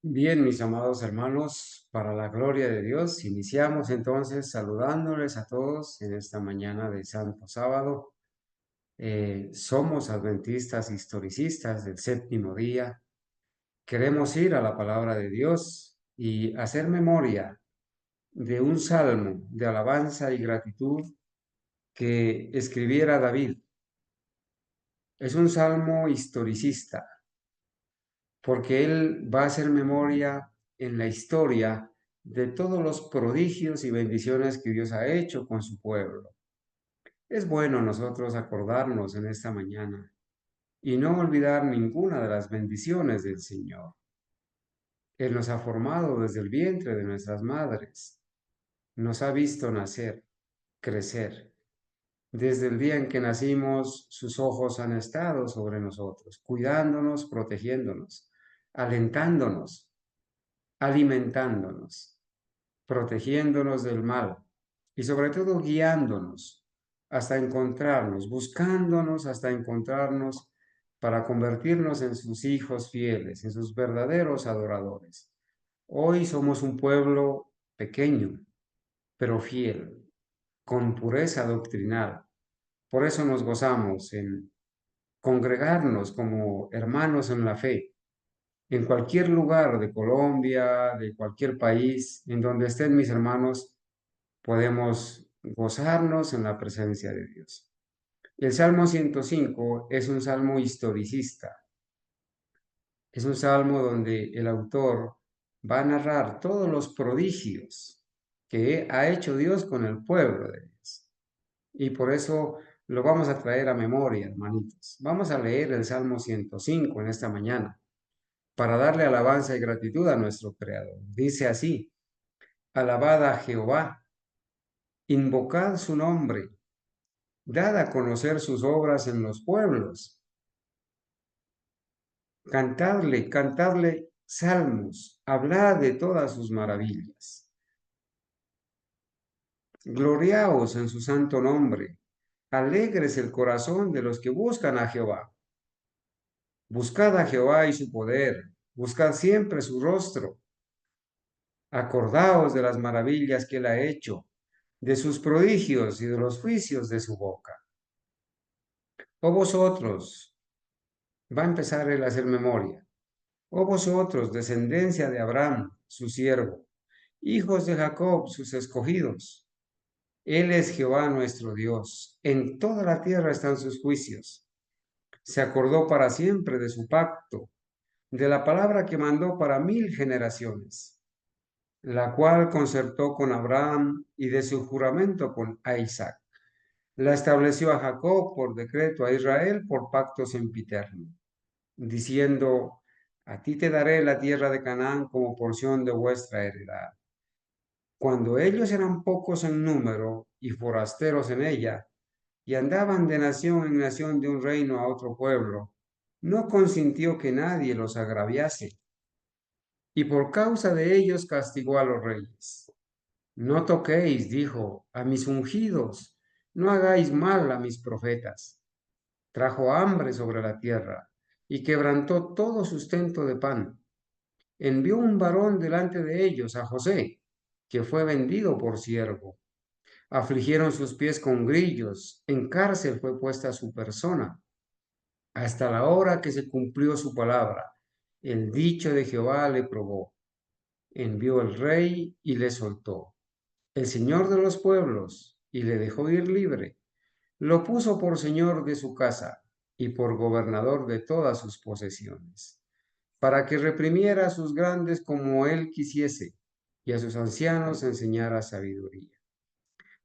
Bien, mis amados hermanos, para la gloria de Dios, iniciamos entonces saludándoles a todos en esta mañana de Santo Sábado. Somos adventistas historicistas del séptimo día. Queremos ir a la palabra de Dios y hacer memoria de un salmo de alabanza y gratitud que escribiera David. Es un salmo historicista porque él va a hacer memoria en la historia de todos los prodigios y bendiciones que Dios ha hecho con su pueblo. Es bueno nosotros acordarnos en esta mañana y no olvidar ninguna de las bendiciones del Señor. Él nos ha formado desde el vientre de nuestras madres, nos ha visto nacer, crecer. Desde el día en que nacimos, sus ojos han estado sobre nosotros, cuidándonos, protegiéndonos, alentándonos, alimentándonos, protegiéndonos del mal y sobre todo guiándonos hasta encontrarnos, buscándonos hasta encontrarnos para convertirnos en sus hijos fieles, en sus verdaderos adoradores. Hoy somos un pueblo pequeño, pero fiel, con pureza doctrinal. Por eso nos gozamos en congregarnos como hermanos en la fe en cualquier lugar de Colombia, de cualquier país, en donde estén mis hermanos, podemos gozarnos en la presencia de Dios. El Salmo 105 es un salmo historicista, es un salmo donde el autor va a narrar todos los prodigios que ha hecho Dios con el pueblo de Dios. Y por eso lo vamos a traer a memoria, hermanitos. Vamos a leer el Salmo 105 en esta mañana para darle alabanza y gratitud a nuestro Creador. Dice así: alabad a Jehová, invocad su nombre, dad a conocer sus obras en los pueblos, cantadle, cantadle salmos, hablad de todas sus maravillas. Gloriaos en su santo nombre, alegres el corazón de los que buscan a Jehová. Buscad a Jehová y su poder, buscad siempre su rostro. Acordaos de las maravillas que él ha hecho, de sus prodigios y de los juicios de su boca. Oh vosotros, va a empezar él a hacer memoria. Oh vosotros, descendencia de Abraham, su siervo, hijos de Jacob, sus escogidos. Él es Jehová nuestro Dios. En toda la tierra están sus juicios. Se acordó para siempre de su pacto, de la palabra que mandó para 1000 generaciones, la cual concertó con Abraham y de su juramento con Isaac. La estableció a Jacob por decreto, a Israel por pacto sempiterno, diciendo: a ti te daré la tierra de Canaán como porción de vuestra heredad. Cuando ellos eran pocos en número y forasteros en ella, y andaban de nación en nación de un reino a otro pueblo, no consintió que nadie los agraviase, y por causa de ellos castigó a los reyes. No toquéis, dijo, a mis ungidos, no hagáis mal a mis profetas. Trajo hambre sobre la tierra y quebrantó todo sustento de pan. Envió un varón delante de ellos, a José, que fue vendido por siervo. Afligieron sus pies con grillos, en cárcel fue puesta su persona, hasta la hora que se cumplió su palabra. El dicho de Jehová le probó. Envió el rey y le soltó. El señor de los pueblos, y le dejó ir libre. Lo puso por señor de su casa y por gobernador de todas sus posesiones, para que reprimiera a sus grandes como él quisiese, y a sus ancianos enseñara sabiduría.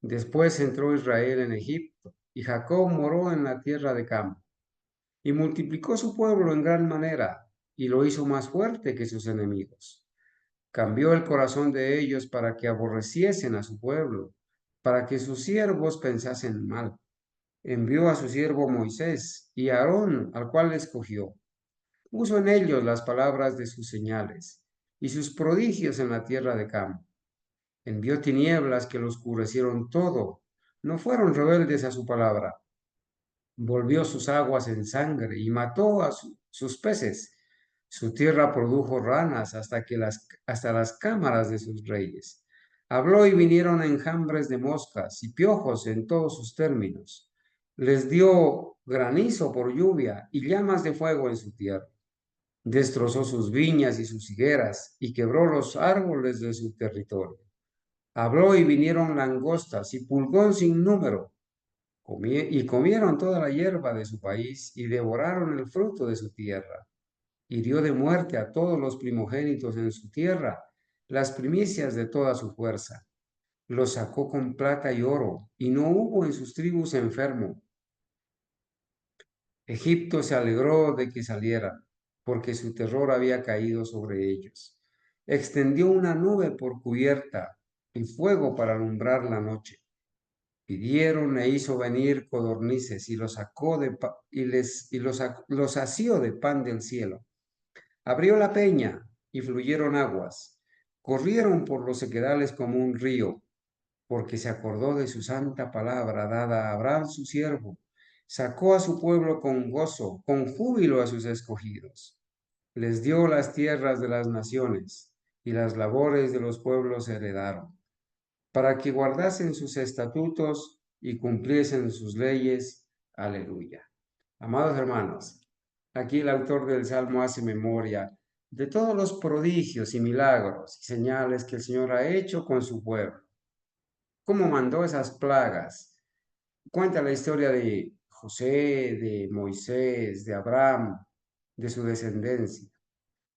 Después entró Israel en Egipto, y Jacob moró en la tierra de Cam, y multiplicó su pueblo en gran manera, y lo hizo más fuerte que sus enemigos. Cambió el corazón de ellos para que aborreciesen a su pueblo, para que sus siervos pensasen mal. Envió a su siervo Moisés y a Aarón, al cual escogió. Puso en ellos las palabras de sus señales y sus prodigios en la tierra de Cam. Envió tinieblas que lo oscurecieron todo. No fueron rebeldes a su palabra. Volvió sus aguas en sangre y mató a sus peces. Su tierra produjo ranas hasta las cámaras de sus reyes. Habló y vinieron enjambres de moscas y piojos en todos sus términos. Les dio granizo por lluvia y llamas de fuego en su tierra. Destrozó sus viñas y sus higueras y quebró los árboles de su territorio. Habló y vinieron langostas y pulgón sin número. Y comieron toda la hierba de su país y devoraron el fruto de su tierra. Hirió de muerte a todos los primogénitos en su tierra, las primicias de toda su fuerza. Los sacó con plata y oro, y no hubo en sus tribus enfermo. Egipto se alegró de que salieran, porque su terror había caído sobre ellos. Extendió una nube por cubierta y fuego para alumbrar la noche. Pidieron e hizo venir codornices y los sacó los asió de pan del cielo. Abrió la peña y fluyeron aguas. Corrieron por los sequedales como un río, porque se acordó de su santa palabra dada a Abraham su siervo. Sacó a su pueblo con gozo, con júbilo a sus escogidos. Les dio las tierras de las naciones y las labores de los pueblos heredaron, para que guardasen sus estatutos y cumpliesen sus leyes. Aleluya. Amados hermanos, aquí el autor del Salmo hace memoria de todos los prodigios y milagros y señales que el Señor ha hecho con su pueblo. Cómo mandó esas plagas. Cuenta la historia de José, de Moisés, de Abraham, de su descendencia.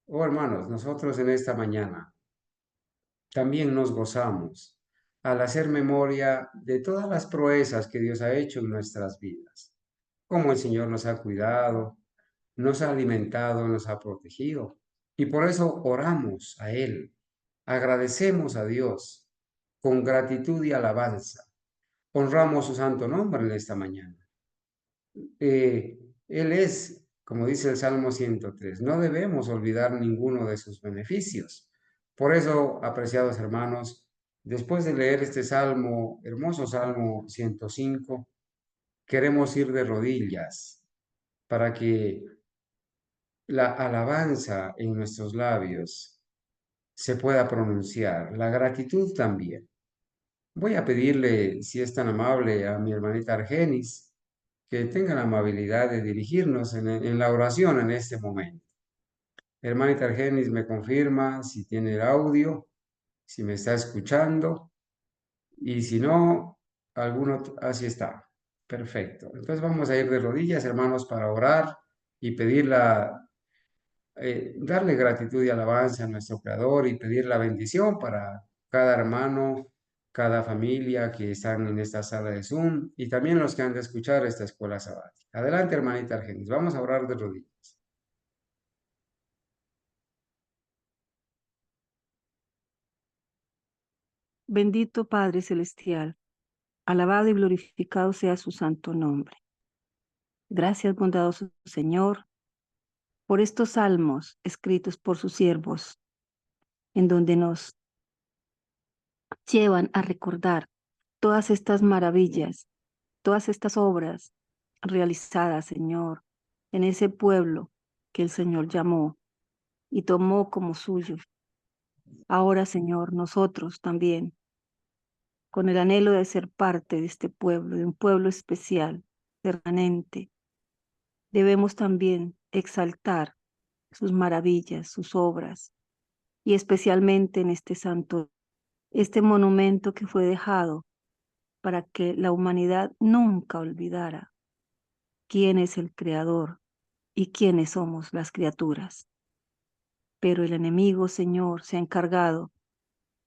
Oh, hermanos, nosotros en esta mañana también nos gozamos al hacer memoria de todas las proezas que Dios ha hecho en nuestras vidas. Cómo el Señor nos ha cuidado, nos ha alimentado, nos ha protegido. Y por eso oramos a Él, agradecemos a Dios con gratitud y alabanza. Honramos su santo nombre en esta mañana. Él es, como dice el Salmo 103, no debemos olvidar ninguno de sus beneficios. Por eso, apreciados hermanos, después de leer este salmo, hermoso Salmo 105, queremos ir de rodillas para que la alabanza en nuestros labios se pueda pronunciar, la gratitud también. Voy a pedirle, si es tan amable, a mi hermanita Argenis, que tenga la amabilidad de dirigirnos en la oración en este momento. Hermanita Argenis me confirma si tiene el audio, si me está escuchando, y si no, así está. Perfecto. Entonces vamos a ir de rodillas, hermanos, para orar y pedir darle gratitud y alabanza a nuestro Creador y pedir la bendición para cada hermano, cada familia que están en esta sala de Zoom y también los que han de escuchar esta escuela sabática. Adelante, hermanita Argenis, vamos a orar de rodillas. Bendito Padre Celestial, alabado y glorificado sea su santo nombre. Gracias, bondadoso Señor, por estos salmos escritos por sus siervos, en donde nos llevan a recordar todas estas maravillas, todas estas obras realizadas, Señor, en ese pueblo que el Señor llamó y tomó como suyo. Ahora, Señor, nosotros también, con el anhelo de ser parte de este pueblo, de un pueblo especial, permanente, debemos también exaltar sus maravillas, sus obras, y especialmente en este santo, este monumento que fue dejado para que la humanidad nunca olvidara quién es el Creador y quiénes somos las criaturas. Pero el enemigo, Señor, se ha encargado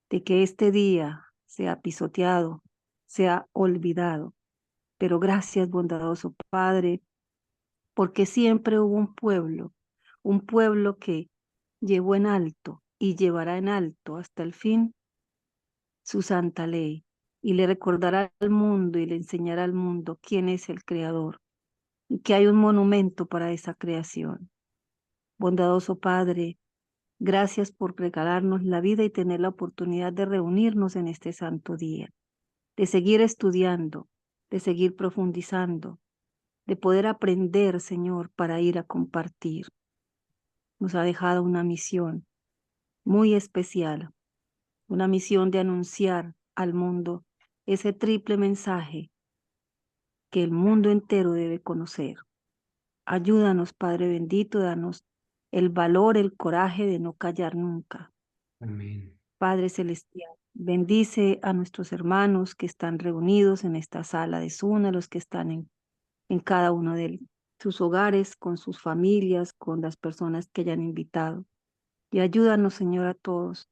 de que este día sea pisoteado, sea olvidado. Pero gracias, bondadoso Padre, porque siempre hubo un pueblo que llevó en alto y llevará en alto hasta el fin su santa ley, y le recordará al mundo y le enseñará al mundo quién es el Creador y que hay un monumento para esa creación. Bondadoso Padre, gracias por regalarnos la vida y tener la oportunidad de reunirnos en este santo día, de seguir estudiando, de seguir profundizando, de poder aprender, Señor, para ir a compartir. nos ha dejado una misión muy especial, una misión de anunciar al mundo ese triple mensaje que el mundo entero debe conocer. Ayúdanos, Padre bendito, danos el valor, el coraje de no callar nunca. Amén. Padre celestial, bendice a nuestros hermanos que están reunidos en esta sala de Zoom, a los que están en cada uno de sus hogares, con sus familias, con las personas que hayan invitado. Y ayúdanos, Señor, a todos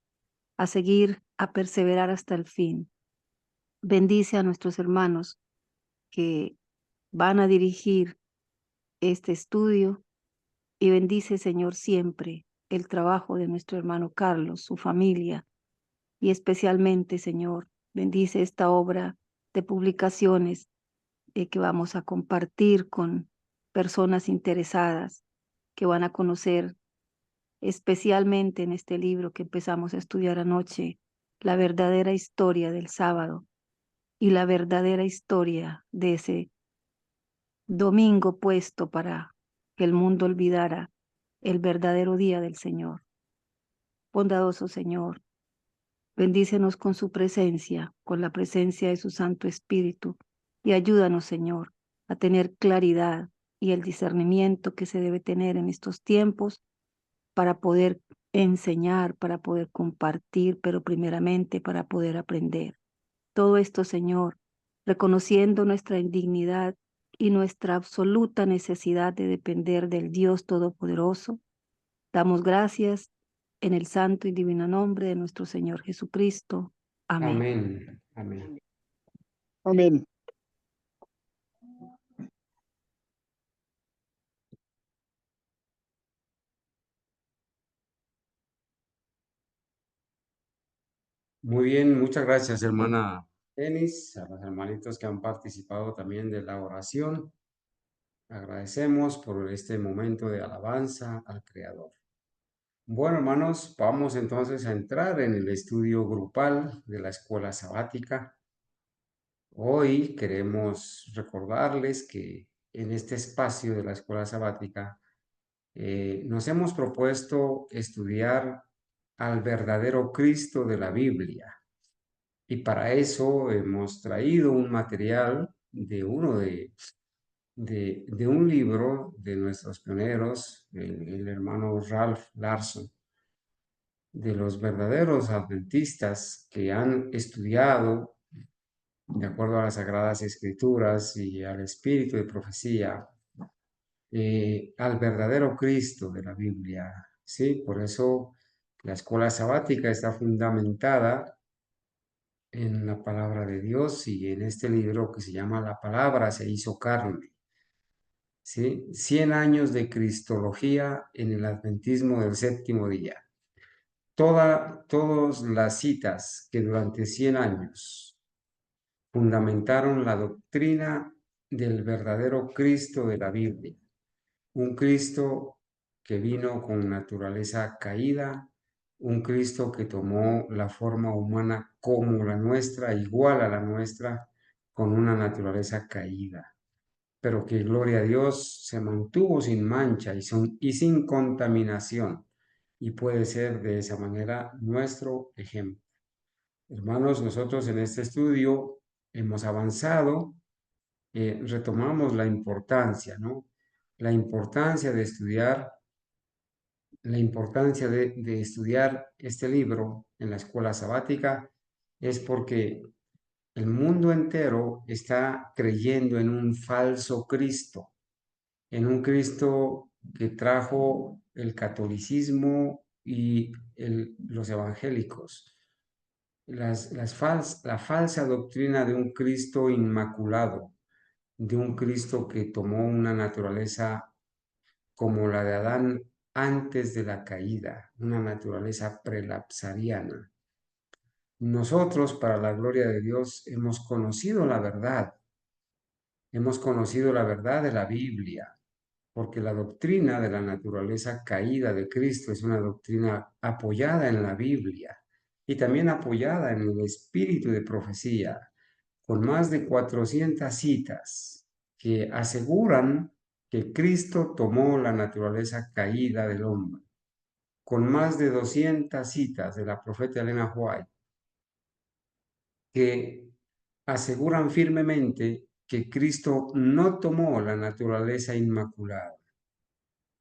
a seguir, a perseverar hasta el fin. Bendice a nuestros hermanos que van a dirigir este estudio y bendice, Señor, siempre el trabajo de nuestro hermano Carlos, su familia, y especialmente, Señor, bendice esta obra de publicaciones que vamos a compartir con personas interesadas que van a conocer, especialmente en este libro que empezamos a estudiar anoche, la verdadera historia del sábado y la verdadera historia de ese domingo puesto para que el mundo olvidara el verdadero día del Señor. Bondadoso Señor, bendícenos con su presencia, con la presencia de su Santo Espíritu, y ayúdanos, Señor, a tener claridad y el discernimiento que se debe tener en estos tiempos para poder enseñar, para poder compartir, pero primeramente para poder aprender. Todo esto, Señor, reconociendo nuestra indignidad y nuestra absoluta necesidad de depender del Dios Todopoderoso, damos gracias en el santo y divino nombre de nuestro Señor Jesucristo. Amén. Amén. Amén. Amén. Muy bien, muchas gracias, hermana Denis, a los hermanitos que han participado también de la oración. Agradecemos por este momento de alabanza al Creador. Bueno, hermanos, vamos entonces a entrar en el estudio grupal de la escuela sabática. Hoy queremos recordarles que en este espacio de la escuela sabática nos hemos propuesto estudiar al verdadero Cristo de la Biblia. Y para eso hemos traído un material de de un libro de nuestros pioneros, el hermano Ralph Larson, de los verdaderos adventistas que han estudiado, de acuerdo a las Sagradas Escrituras y al espíritu de profecía, al verdadero Cristo de la Biblia. ¿Sí? Por eso la escuela sabática está fundamentada en la palabra de Dios y en este libro que se llama La palabra se hizo carne. ¿Sí? 100 años de cristología en el adventismo del séptimo día. Todas las citas que durante 100 años fundamentaron la doctrina del verdadero Cristo de la Biblia. Un Cristo que vino con naturaleza caída, un Cristo que tomó la forma humana como la nuestra, igual a la nuestra, con una naturaleza caída, pero que, gloria a Dios, se mantuvo sin mancha y sin contaminación, y puede ser de esa manera nuestro ejemplo. Hermanos, nosotros en este estudio hemos avanzado, retomamos la importancia, ¿no? La importancia de estudiar, la importancia de estudiar este libro en la escuela sabática es porque el mundo entero está creyendo en un falso Cristo, en un Cristo que trajo el catolicismo y los evangélicos, la falsa doctrina de un Cristo inmaculado, de un Cristo que tomó una naturaleza como la de Adán antes de la caída, una naturaleza prelapsariana. Nosotros, para la gloria de Dios, hemos conocido la verdad de la Biblia, porque la doctrina de la naturaleza caída de Cristo es una doctrina apoyada en la Biblia y también apoyada en el espíritu de profecía, con más de 400 citas que aseguran que Cristo tomó la naturaleza caída del hombre. con más de 200 citas de la profeta Elena White que aseguran firmemente que Cristo no tomó la naturaleza inmaculada.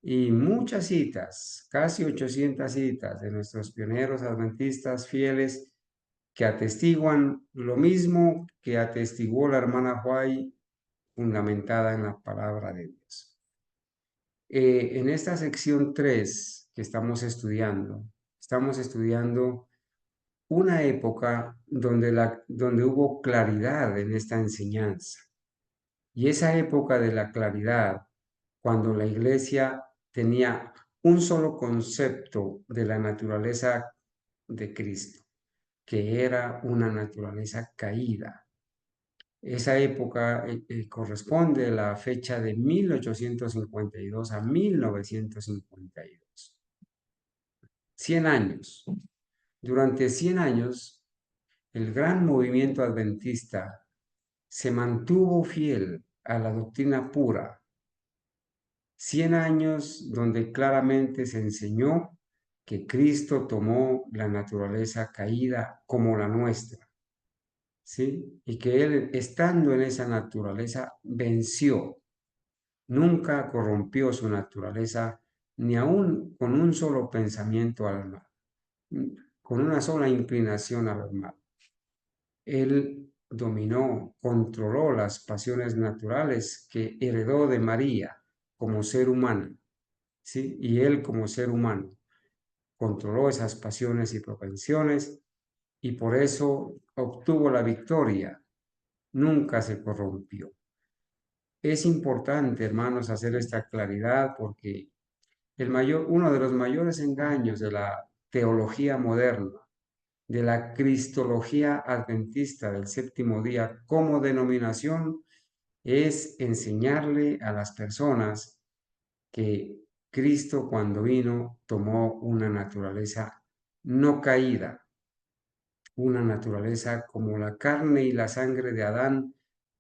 Y muchas citas, casi 800 citas de nuestros pioneros adventistas fieles que atestiguan lo mismo que atestiguó la hermana White, fundamentada en la palabra de Dios. En esta sección 3 que estamos estudiando una época donde hubo claridad en esta enseñanza. Y esa época de la claridad, cuando la iglesia tenía un solo concepto de la naturaleza de Cristo, que era una naturaleza caída. Esa época corresponde a la fecha de 1852 a 1952. 100 años. Durante 100 años, el gran movimiento adventista se mantuvo fiel a la doctrina pura. 100 años donde claramente se enseñó que Cristo tomó la naturaleza caída como la nuestra, ¿sí? Y que Él, estando en esa naturaleza, venció. Nunca corrompió su naturaleza, ni aún con un solo pensamiento al mal, con una sola inclinación al mal. Él dominó, controló las pasiones naturales que heredó de María como ser humano, ¿sí? Y él como ser humano controló esas pasiones y propensiones y por eso obtuvo la victoria. Nunca se corrompió. Es importante, hermanos, hacer esta claridad porque uno de los mayores engaños de la teología moderna, de la cristología adventista del séptimo día como denominación, es enseñarle a las personas que Cristo cuando vino tomó una naturaleza no caída, una naturaleza como la carne y la sangre de Adán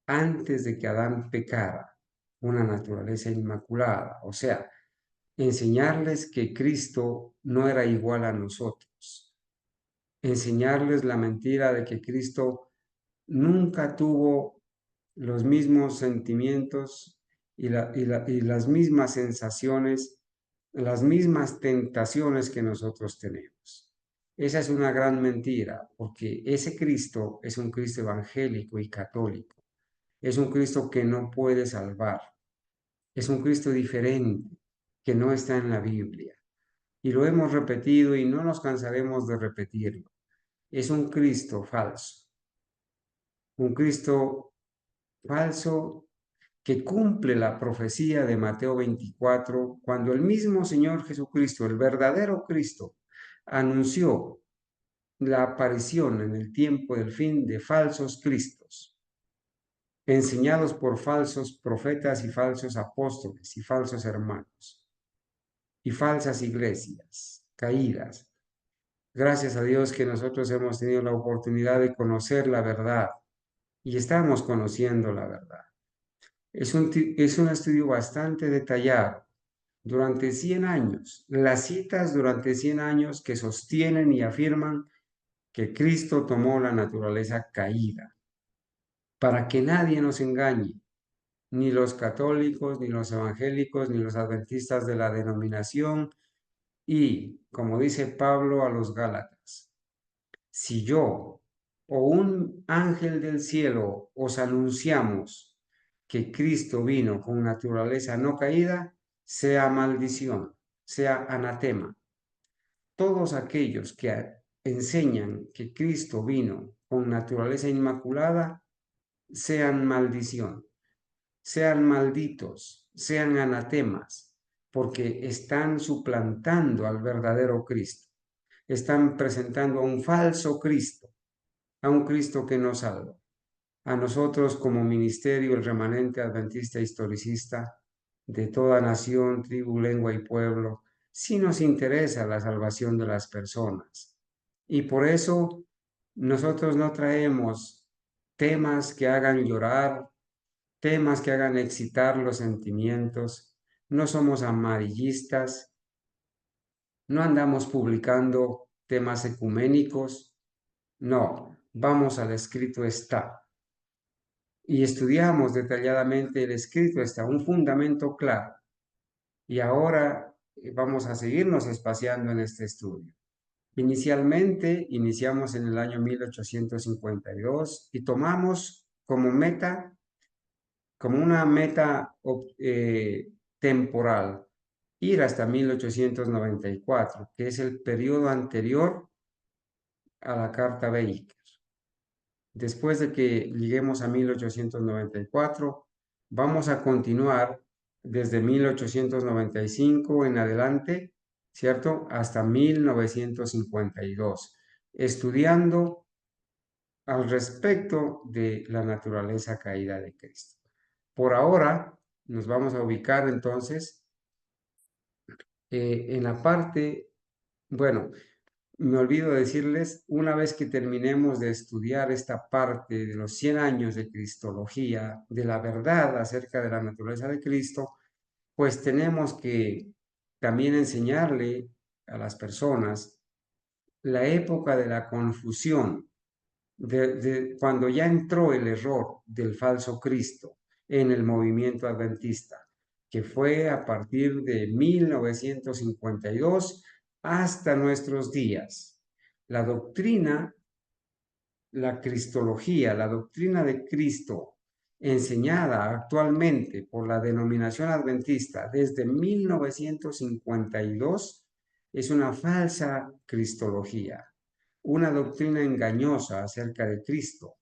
antes de que Adán pecara, una naturaleza inmaculada, o sea, enseñarles que Cristo no era igual a nosotros, enseñarles la mentira de que Cristo nunca tuvo los mismos sentimientos y las mismas sensaciones, las mismas tentaciones que nosotros tenemos. Esa es una gran mentira, porque ese Cristo es un Cristo evangélico y católico. Es un Cristo que no puede salvar. Es un Cristo diferente, que no está en la Biblia. Y lo hemos repetido y no nos cansaremos de repetirlo. Es un Cristo falso. Un Cristo falso que cumple la profecía de Mateo 24, cuando el mismo Señor Jesucristo, el verdadero Cristo, anunció la aparición en el tiempo del fin de falsos cristos, enseñados por falsos profetas y falsos apóstoles y falsos hermanos y falsas iglesias caídas. Gracias a Dios que nosotros hemos tenido la oportunidad de conocer la verdad y estamos conociendo la verdad. Es un estudio bastante detallado. Durante 100 años, las citas durante 100 años que sostienen y afirman que Cristo tomó la naturaleza caída, para que nadie nos engañe, ni los católicos, ni los evangélicos, ni los adventistas de la denominación, y, como dice Pablo a los Gálatas, si yo o un ángel del cielo os anunciamos que Cristo vino con naturaleza no caída, sea maldición, sea anatema. Todos aquellos que enseñan que Cristo vino con naturaleza inmaculada, sean maldición, sean malditos, sean anatemas, porque están suplantando al verdadero Cristo. Están presentando a un falso Cristo, a un Cristo que no salva. A nosotros como ministerio, el remanente adventista historicista de toda nación, tribu, lengua y pueblo, sí nos interesa la salvación de las personas. Y por eso nosotros no traemos temas que hagan llorar, temas que hagan excitar los sentimientos. No somos amarillistas, No andamos publicando temas ecuménicos, no, vamos al escrito está. Y estudiamos detalladamente el escrito está, un fundamento claro. Y ahora vamos a seguirnos espaciando en este estudio. Inicialmente, iniciamos en el año 1852 y tomamos como meta, como una meta temporal, ir hasta 1894, que es el periodo anterior a la Carta Baker. Después de que lleguemos a 1894, vamos a continuar desde 1895 en adelante, ¿cierto? Hasta 1952, estudiando al respecto de la naturaleza caída de Cristo. Por ahora, nos vamos a ubicar entonces en la parte, bueno, me olvido decirles, una vez que terminemos de estudiar esta parte de los 100 años de Cristología, de la verdad acerca de la naturaleza de Cristo, pues tenemos que también enseñarle a las personas la época de la confusión, cuando ya entró el error del falso Cristo en el movimiento adventista, que fue a partir de 1952 hasta nuestros días. La doctrina, la cristología, la doctrina de Cristo, enseñada actualmente por la denominación adventista desde 1952, es una falsa cristología, una doctrina engañosa acerca de Cristo.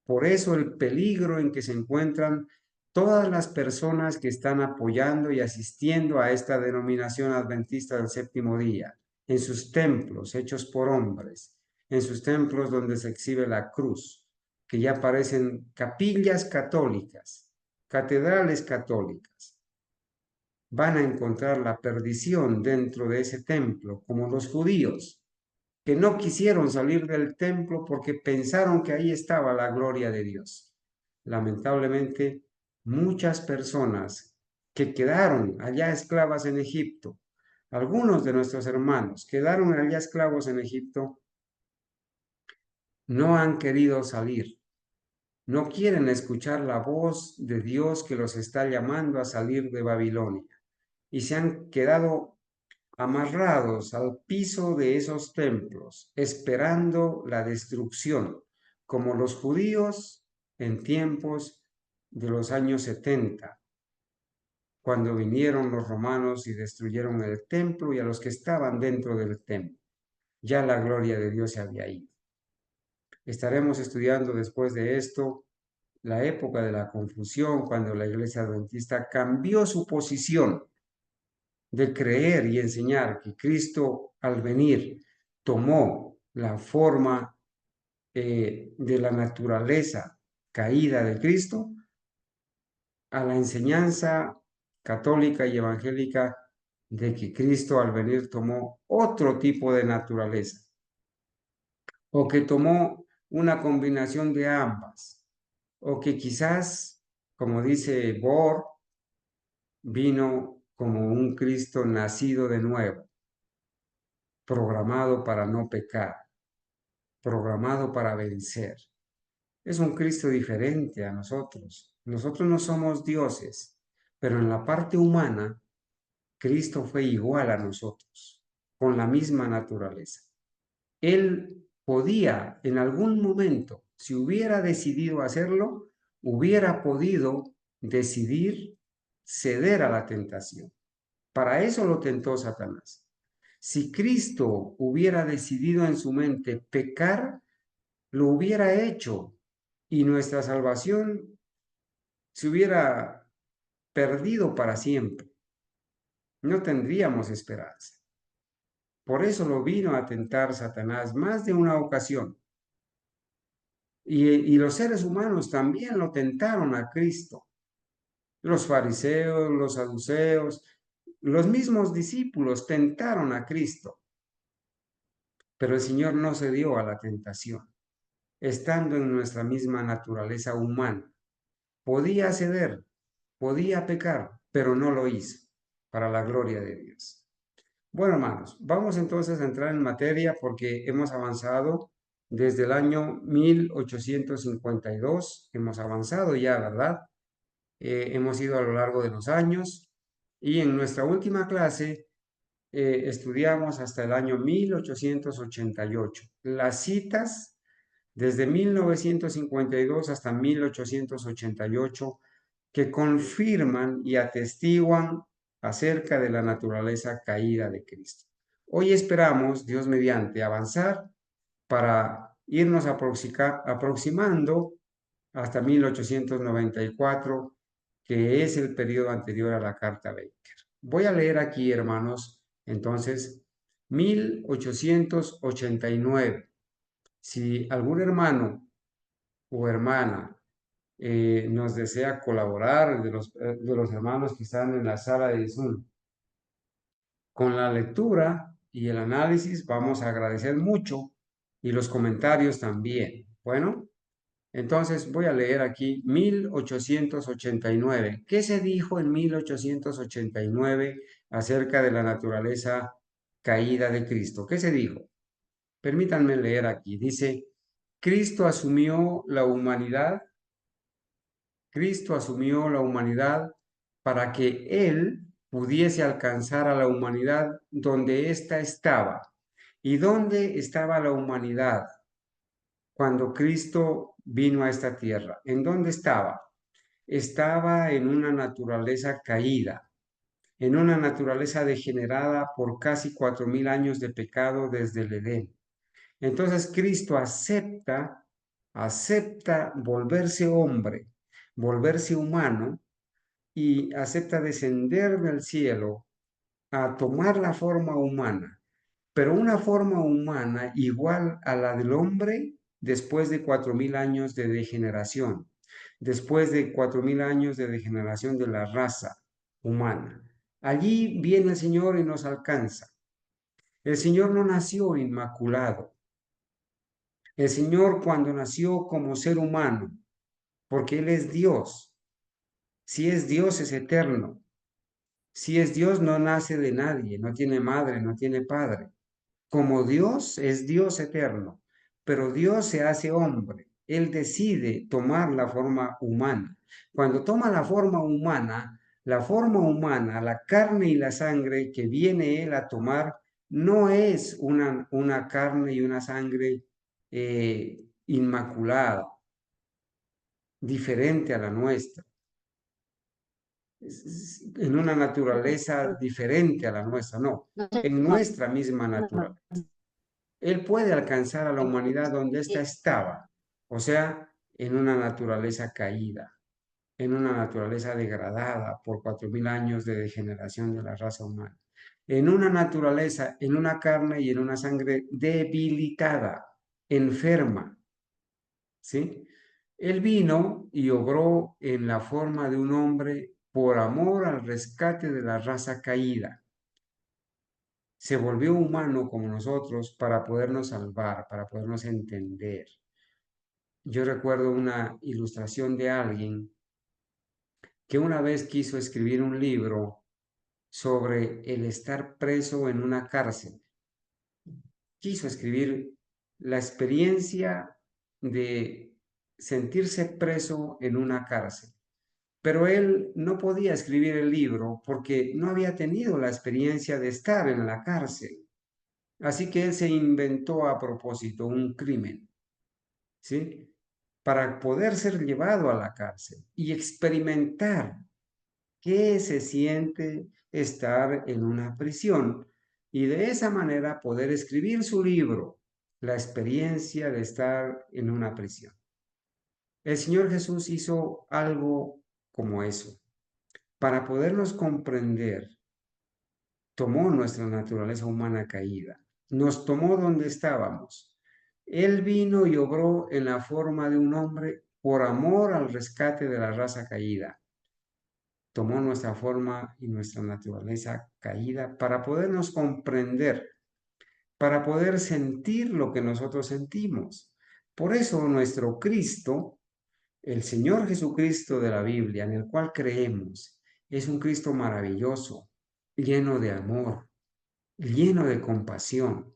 Por eso el peligro en que se encuentran todas las personas que están apoyando y asistiendo a esta denominación adventista del séptimo día, en sus templos hechos por hombres, en sus templos donde se exhibe la cruz, que ya parecen capillas católicas, catedrales católicas. Van a encontrar la perdición dentro de ese templo, como los judíos, que no quisieron salir del templo porque pensaron que ahí estaba la gloria de Dios. Lamentablemente, muchas personas que quedaron allá esclavas en Egipto, algunos de nuestros hermanos quedaron allá esclavos en Egipto, no han querido salir, no quieren escuchar la voz de Dios que los está llamando a salir de Babilonia y se han quedado amarrados al piso de esos templos, esperando la destrucción, como los judíos en tiempos de los años 70, cuando vinieron los romanos y destruyeron el templo y a los que estaban dentro del templo. Ya la gloria de Dios se había ido. Estaremos estudiando después de esto la época de la confusión, cuando la iglesia adventista cambió su posición de creer y enseñar que Cristo al venir tomó la forma de la naturaleza caída de Cristo, a la enseñanza católica y evangélica de que Cristo al venir tomó otro tipo de naturaleza, o que tomó una combinación de ambas, o que quizás, como dice Bohr, vino como un Cristo nacido de nuevo, programado para no pecar, programado para vencer. Es un Cristo diferente a nosotros. Nosotros no somos dioses, pero en la parte humana, Cristo fue igual a nosotros, con la misma naturaleza. Él podía en algún momento, si hubiera decidido hacerlo, hubiera podido decidir ceder a la tentación. Para eso lo tentó Satanás. Si Cristo hubiera decidido en su mente pecar, lo hubiera hecho y nuestra salvación se hubiera perdido para siempre. No tendríamos esperanza. Por eso lo vino a tentar Satanás más de una ocasión. Y los seres humanos también lo tentaron a Cristo. Los fariseos, los saduceos, los mismos discípulos tentaron a Cristo. Pero el Señor no cedió a la tentación, estando en nuestra misma naturaleza humana. Podía ceder, podía pecar, pero no lo hizo, para la gloria de Dios. Bueno, hermanos, vamos entonces a entrar en materia porque hemos avanzado desde el año 1852, hemos avanzado ya, ¿verdad? Hemos ido a lo largo de los años y en nuestra última clase estudiamos hasta el año 1888. Las citas desde 1952 hasta 1888 que confirman y atestiguan acerca de la naturaleza caída de Cristo. Hoy esperamos, Dios mediante, avanzar para irnos aproximando hasta 1894, que es el periodo anterior a la Carta Baker. Voy a leer aquí, hermanos, entonces, 1889. Si algún hermano o hermana nos desea colaborar, de los hermanos que están en la sala de Zoom, con la lectura y el análisis, vamos a agradecer mucho y los comentarios también. Bueno, entonces voy a leer aquí 1889. ¿Qué se dijo en 1889 acerca de la naturaleza caída de Cristo? ¿Qué se dijo? Permítanme leer aquí. Dice, Cristo asumió la humanidad, Cristo asumió la humanidad para que Él pudiese alcanzar a la humanidad donde ésta estaba. ¿Y dónde estaba la humanidad cuando Cristo vino a esta tierra? ¿En dónde estaba? Estaba en una naturaleza caída, en una naturaleza degenerada por casi 4000 años de pecado desde el Edén. Entonces Cristo acepta volverse hombre, volverse humano y acepta descender del cielo a tomar la forma humana, pero una forma humana igual a la del hombre después de 4000 años de degeneración, después de 4000 años de degeneración de la raza humana. Allí viene el Señor y nos alcanza. El Señor no nació inmaculado. El Señor cuando nació como ser humano, porque Él es Dios. Si es Dios es eterno. Si es Dios no nace de nadie, no tiene madre, no tiene padre. Como Dios es Dios eterno, pero Dios se hace hombre. Él decide tomar la forma humana. Cuando toma la forma humana, la carne y la sangre que viene Él a tomar, no es una carne y una sangre inmaculada, diferente a la nuestra, en una naturaleza diferente a la nuestra, no, en nuestra misma naturaleza. Él puede alcanzar a la humanidad donde ésta estaba, o sea, en una naturaleza caída, en una naturaleza degradada por 4000 años de degeneración de la raza humana, en una naturaleza, en una carne y en una sangre debilitada, enferma, ¿sí? Él vino y obró en la forma de un hombre por amor al rescate de la raza caída. Se volvió humano como nosotros para podernos salvar, para podernos entender. Yo recuerdo una ilustración de alguien que una vez quiso escribir un libro sobre el estar preso en una cárcel. Quiso escribir la experiencia de sentirse preso en una cárcel. Pero él no podía escribir el libro porque no había tenido la experiencia de estar en la cárcel. Así que él se inventó a propósito un crimen, ¿sí? Para poder ser llevado a la cárcel y experimentar qué se siente estar en una prisión y de esa manera poder escribir su libro, La experiencia de estar en una prisión. El Señor Jesús hizo algo como eso. Para podernos comprender, tomó nuestra naturaleza humana caída, nos tomó donde estábamos. Él vino y obró en la forma de un hombre por amor al rescate de la raza caída. Tomó nuestra forma y nuestra naturaleza caída para podernos comprender, para poder sentir lo que nosotros sentimos. Por eso nuestro Cristo, el Señor Jesucristo de la Biblia, en el cual creemos, es un Cristo maravilloso, lleno de amor, lleno de compasión,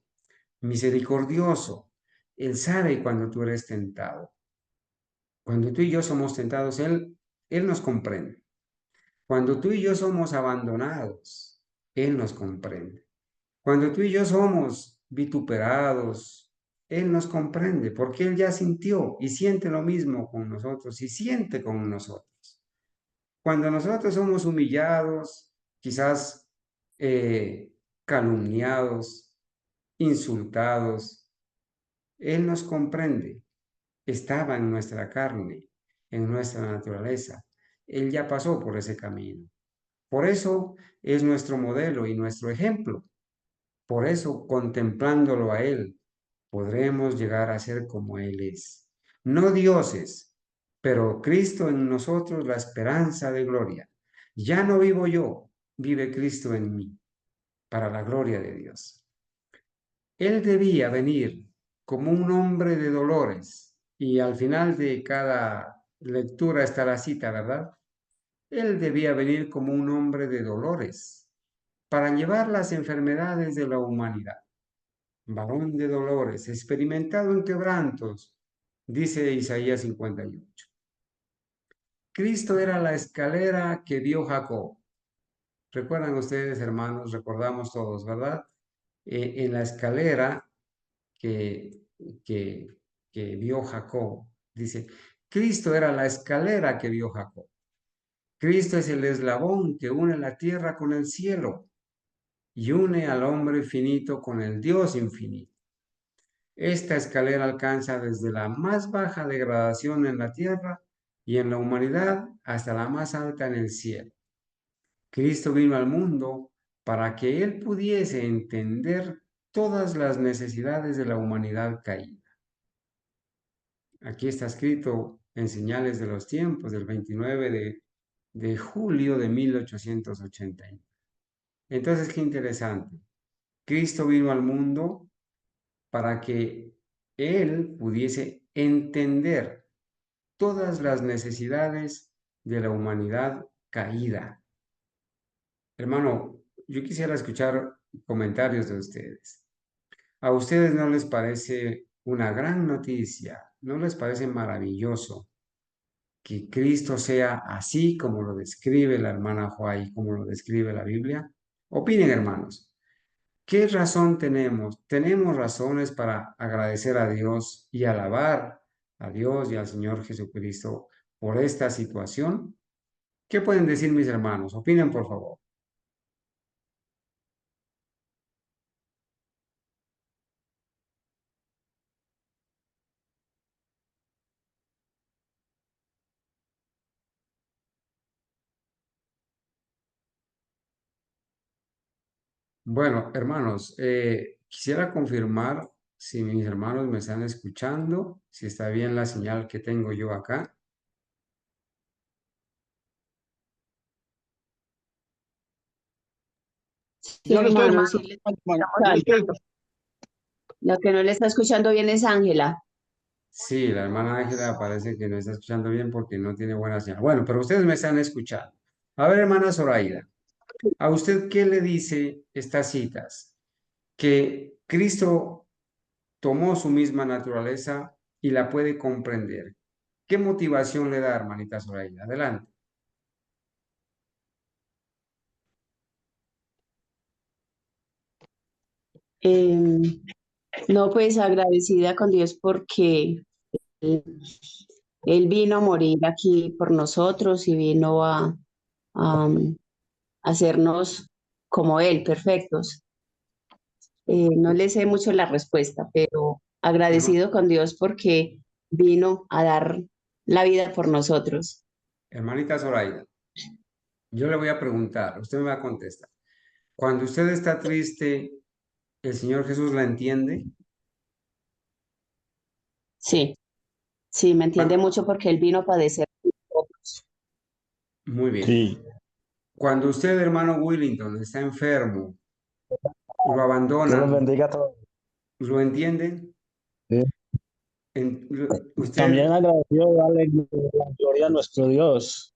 misericordioso. Él sabe cuando tú eres tentado. Cuando tú y yo somos tentados, Él nos comprende. Cuando tú y yo somos abandonados, Él nos comprende. Cuando tú y yo somos vituperados, Él nos comprende porque Él ya sintió y siente lo mismo con nosotros y siente con nosotros. Cuando nosotros somos humillados, quizás calumniados, insultados, Él nos comprende. Estaba en nuestra carne, en nuestra naturaleza. Él ya pasó por ese camino. Por eso es nuestro modelo y nuestro ejemplo. Por eso, contemplándolo a Él, podremos llegar a ser como Él es. No dioses, pero Cristo en nosotros la esperanza de gloria. Ya no vivo yo, vive Cristo en mí, para la gloria de Dios. Él debía venir como un hombre de dolores, y al final de cada lectura está la cita, ¿verdad? Él debía venir como un hombre de dolores para llevar las enfermedades de la humanidad. Varón de dolores, experimentado en quebrantos, dice Isaías 58. Cristo era la escalera que vio Jacob. Recuerdan ustedes, hermanos, recordamos todos, ¿verdad? En la escalera que, que, que vio Jacob, dice, Cristo era la escalera que vio Jacob. Cristo es el eslabón que une la tierra con el cielo y une al hombre finito con el Dios infinito. Esta escalera alcanza desde la más baja degradación en la tierra y en la humanidad hasta la más alta en el cielo. Cristo vino al mundo para que Él pudiese entender todas las necesidades de la humanidad caída. Aquí está escrito en Señales de los Tiempos, del 29 de julio de 1880. Entonces, qué interesante. Cristo vino al mundo para que Él pudiese entender todas las necesidades de la humanidad caída. Hermano, yo quisiera escuchar comentarios de ustedes. ¿A ustedes no les parece una gran noticia? ¿No les parece maravilloso que Cristo sea así como lo describe la hermana Juay, como lo describe la Biblia? Opinen, hermanos. ¿Qué razón tenemos? ¿Tenemos razones para agradecer a Dios y alabar a Dios y al Señor Jesucristo por esta situación? ¿Qué pueden decir mis hermanos? Opinen, por favor. Bueno, hermanos, quisiera confirmar si mis hermanos me están escuchando, si está bien la señal que tengo yo acá. Sí, Yo le estoy hermano, sí escuchando, le hermano. estamos Yo le estoy escuchando. Lo que no le está escuchando bien es Ángela. Sí, la hermana Ángela parece que no está escuchando bien porque no tiene buena señal. Bueno, pero ustedes me están escuchando. A ver, hermana Zoraida, ¿a usted qué le dice estas citas? Que Cristo tomó su misma naturaleza y la puede comprender. ¿Qué motivación le da, hermanita Zoraida? Adelante. Eh, no, pues agradecida con Dios porque Él, Él vino a morir aquí por nosotros y vino a hacernos como Él, perfectos. No le sé mucho la respuesta, pero Herma- agradecido con Dios porque vino a dar la vida por nosotros. Hermanita Zoraida, yo le voy a preguntar, usted me va a contestar. Cuando usted está triste, ¿el Señor Jesús la entiende? Sí, sí, me entiende Cuan- mucho porque Él vino a padecer por nosotros. Muy bien. Sí, Cuando usted, hermano Willington, está enfermo, lo Dios los abandonan, bendiga a todos. ¿lo entienden? Sí. También Usted, agradecido darle la gloria a nuestro Dios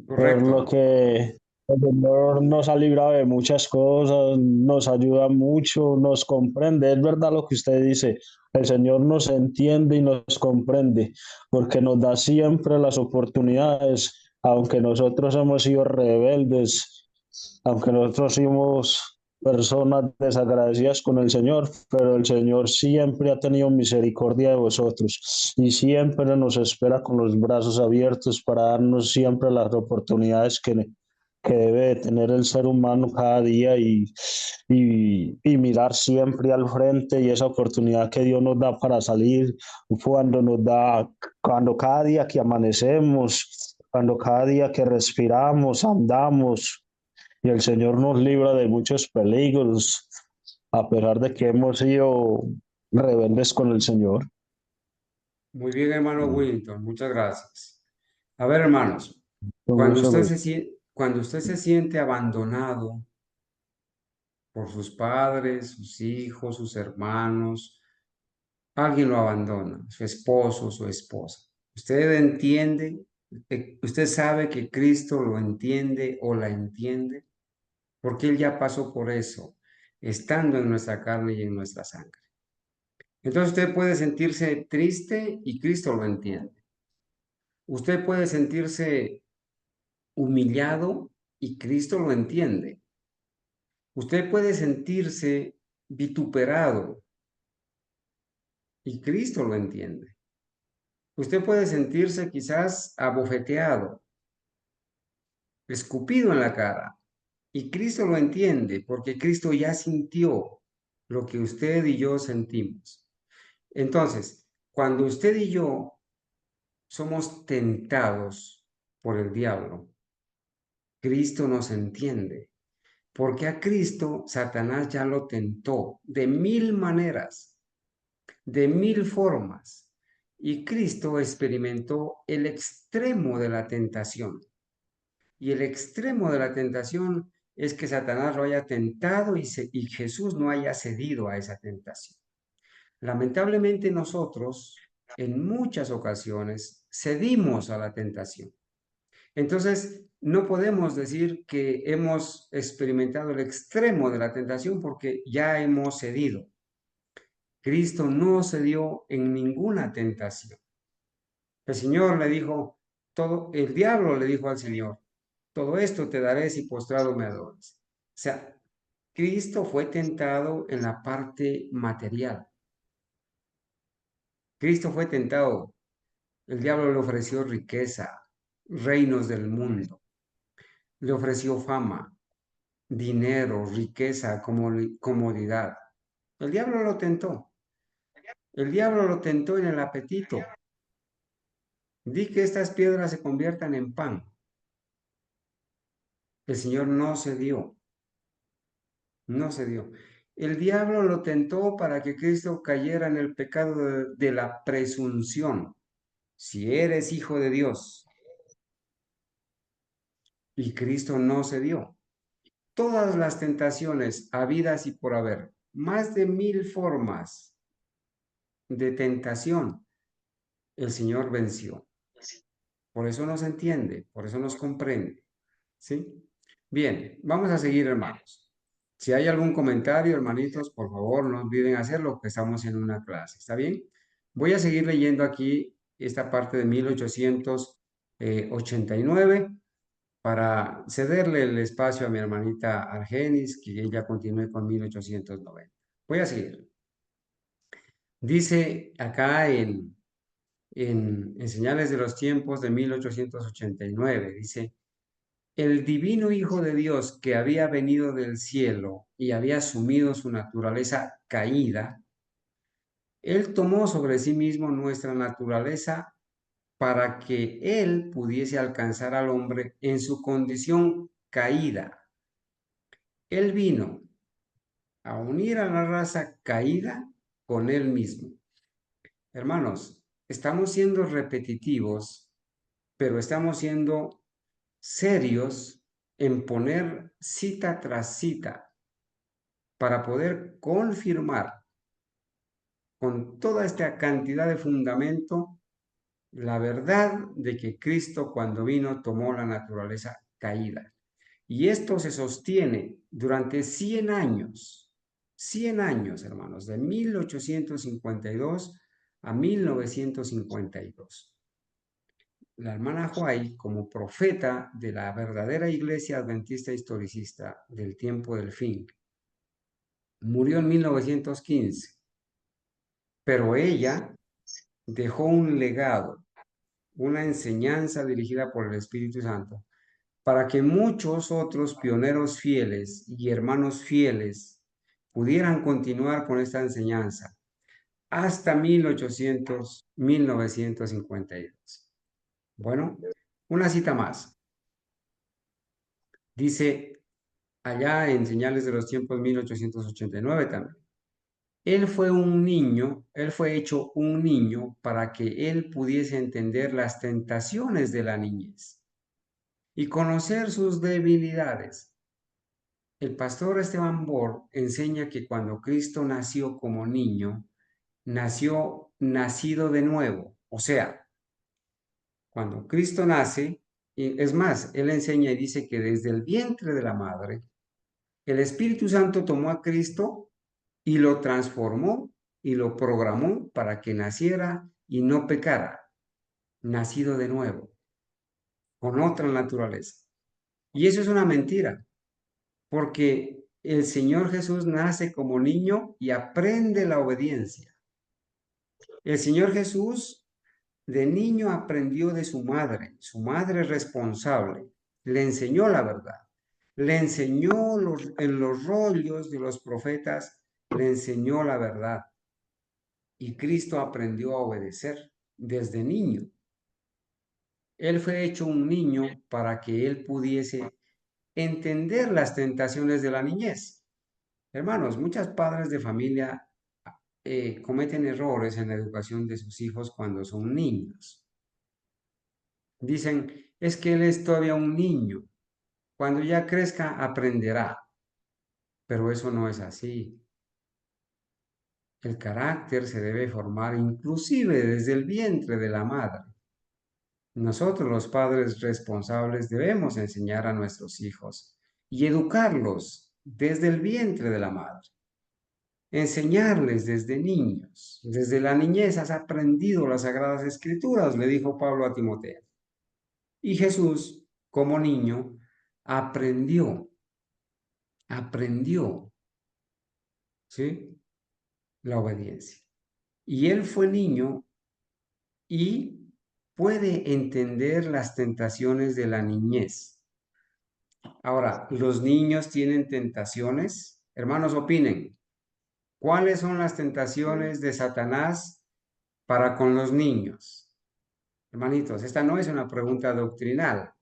por lo correcto. que El Señor nos ha librado de muchas cosas, nos ayuda mucho, nos comprende. Es verdad lo que usted dice. El Señor nos entiende y nos comprende, porque nos da siempre las oportunidades, aunque nosotros hemos sido rebeldes, aunque nosotros somos personas desagradecidas con el Señor, pero el Señor siempre ha tenido misericordia de vosotros y siempre nos espera con los brazos abiertos para darnos siempre las oportunidades que debe tener el ser humano cada día y mirar siempre al frente y esa oportunidad que Dios nos da para salir cuando nos da, cuando cada día que amanecemos, cuando cada día que respiramos, andamos y el Señor nos libra de muchos peligros a pesar de que hemos sido rebeldes con el Señor. Muy bien, hermano Willington, muchas gracias. A ver, hermanos, Con gusto, Luis. cuando usted se siente abandonado por sus padres, sus hijos, sus hermanos, alguien lo abandona, su esposo, su esposa. Usted entiende, usted sabe que Cristo lo entiende o la entiende, porque Él ya pasó por eso, estando en nuestra carne y en nuestra sangre. Entonces usted puede sentirse triste y Cristo lo entiende. Usted puede sentirse humillado y Cristo lo entiende. Usted puede sentirse vituperado y Cristo lo entiende. Usted puede sentirse quizás abofeteado, escupido en la cara y Cristo lo entiende porque Cristo ya sintió lo que usted y yo sentimos. Entonces, cuando usted y yo somos tentados por el diablo, Cristo nos entiende. Porque a Cristo Satanás ya lo tentó de mil maneras, de mil formas. Y Cristo experimentó el extremo de la tentación. Y el extremo de la tentación es que Satanás lo haya tentado y Jesús no haya cedido a esa tentación. Lamentablemente nosotros en muchas ocasiones cedimos a la tentación. Entonces, no podemos decir que hemos experimentado el extremo de la tentación porque ya hemos cedido. Cristo no cedió en ninguna tentación. El Señor le dijo, el diablo le dijo al Señor, todo esto te daré si postrado me adores. O sea, Cristo fue tentado en la parte material. Cristo fue tentado. El diablo le ofreció riqueza, reinos del mundo, le ofreció fama, dinero, riqueza, comodidad. El diablo lo tentó. El diablo lo tentó en el apetito. Di que estas piedras se conviertan en pan. El Señor no se dio, no se dio. El diablo lo tentó para que Cristo cayera en el pecado de la presunción. Si eres hijo de Dios, y Cristo no se dio. Todas las tentaciones habidas y por haber, más de 1000 formas de tentación, el Señor venció. Por eso nos entiende, por eso nos comprende. ¿Sí? Bien, vamos a seguir, hermanos. Si hay algún comentario, hermanitos, por favor, no olviden hacerlo, que estamos en una clase. ¿Está bien? Voy a seguir leyendo aquí esta parte de 1889 para cederle el espacio a mi hermanita Argenis, que ella continúe con 1890. Voy a seguir. Dice acá en Señales de los Tiempos de 1889, dice, el divino Hijo de Dios que había venido del cielo y había asumido su naturaleza caída, Él tomó sobre sí mismo nuestra naturaleza para que Él pudiese alcanzar al hombre en su condición caída. Él vino a unir a la raza caída con Él mismo. Hermanos, estamos siendo repetitivos, pero estamos siendo serios en poner cita tras cita para poder confirmar con toda esta cantidad de fundamento la verdad de que Cristo cuando vino tomó la naturaleza caída. Y esto se sostiene durante 100 años. 100 años, hermanos, de 1852 a 1952. La hermana White, como profeta de la verdadera iglesia adventista historicista del tiempo del fin, murió en 1915, pero ella dejó un legado, una enseñanza dirigida por el Espíritu Santo, para que muchos otros pioneros fieles y hermanos fieles pudieran continuar con esta enseñanza hasta 1952. Bueno, una cita más. Dice allá en Señales de los Tiempos 1889 también. Él fue un niño, él fue hecho un niño para que él pudiese entender las tentaciones de la niñez y conocer sus debilidades. El pastor Esteban Bor enseña que cuando Cristo nació como niño, nació nacido de nuevo. O sea, cuando Cristo nace, y es más, él enseña y dice que desde el vientre de la madre, el Espíritu Santo tomó a Cristo y lo transformó y lo programó para que naciera y no pecara, nacido de nuevo, con otra naturaleza. Y eso es una mentira, porque el Señor Jesús nace como niño y aprende la obediencia. El Señor Jesús de niño aprendió de su madre responsable, le enseñó la verdad, le enseñó en los rollos de los profetas, le enseñó la verdad. Y Cristo aprendió a obedecer desde niño. Él fue hecho un niño para que él pudiese entender las tentaciones de la niñez. Hermanos, muchos padres de familia cometen errores en la educación de sus hijos cuando son niños. Dicen, es que él es todavía un niño. Cuando ya crezca, aprenderá. Pero eso no es así. El carácter se debe formar inclusive desde el vientre de la madre. Nosotros, los padres responsables, debemos enseñar a nuestros hijos y educarlos desde el vientre de la madre. Enseñarles desde niños, desde la niñez has aprendido las sagradas escrituras, le dijo Pablo a Timoteo. Y Jesús, como niño, aprendió, ¿sí? La obediencia. Y él fue niño y puede entender las tentaciones de la niñez. Ahora, ¿los niños tienen tentaciones? Hermanos, opinen. ¿Cuáles son las tentaciones de Satanás para con los niños? Hermanitos, esta no es una pregunta doctrinal.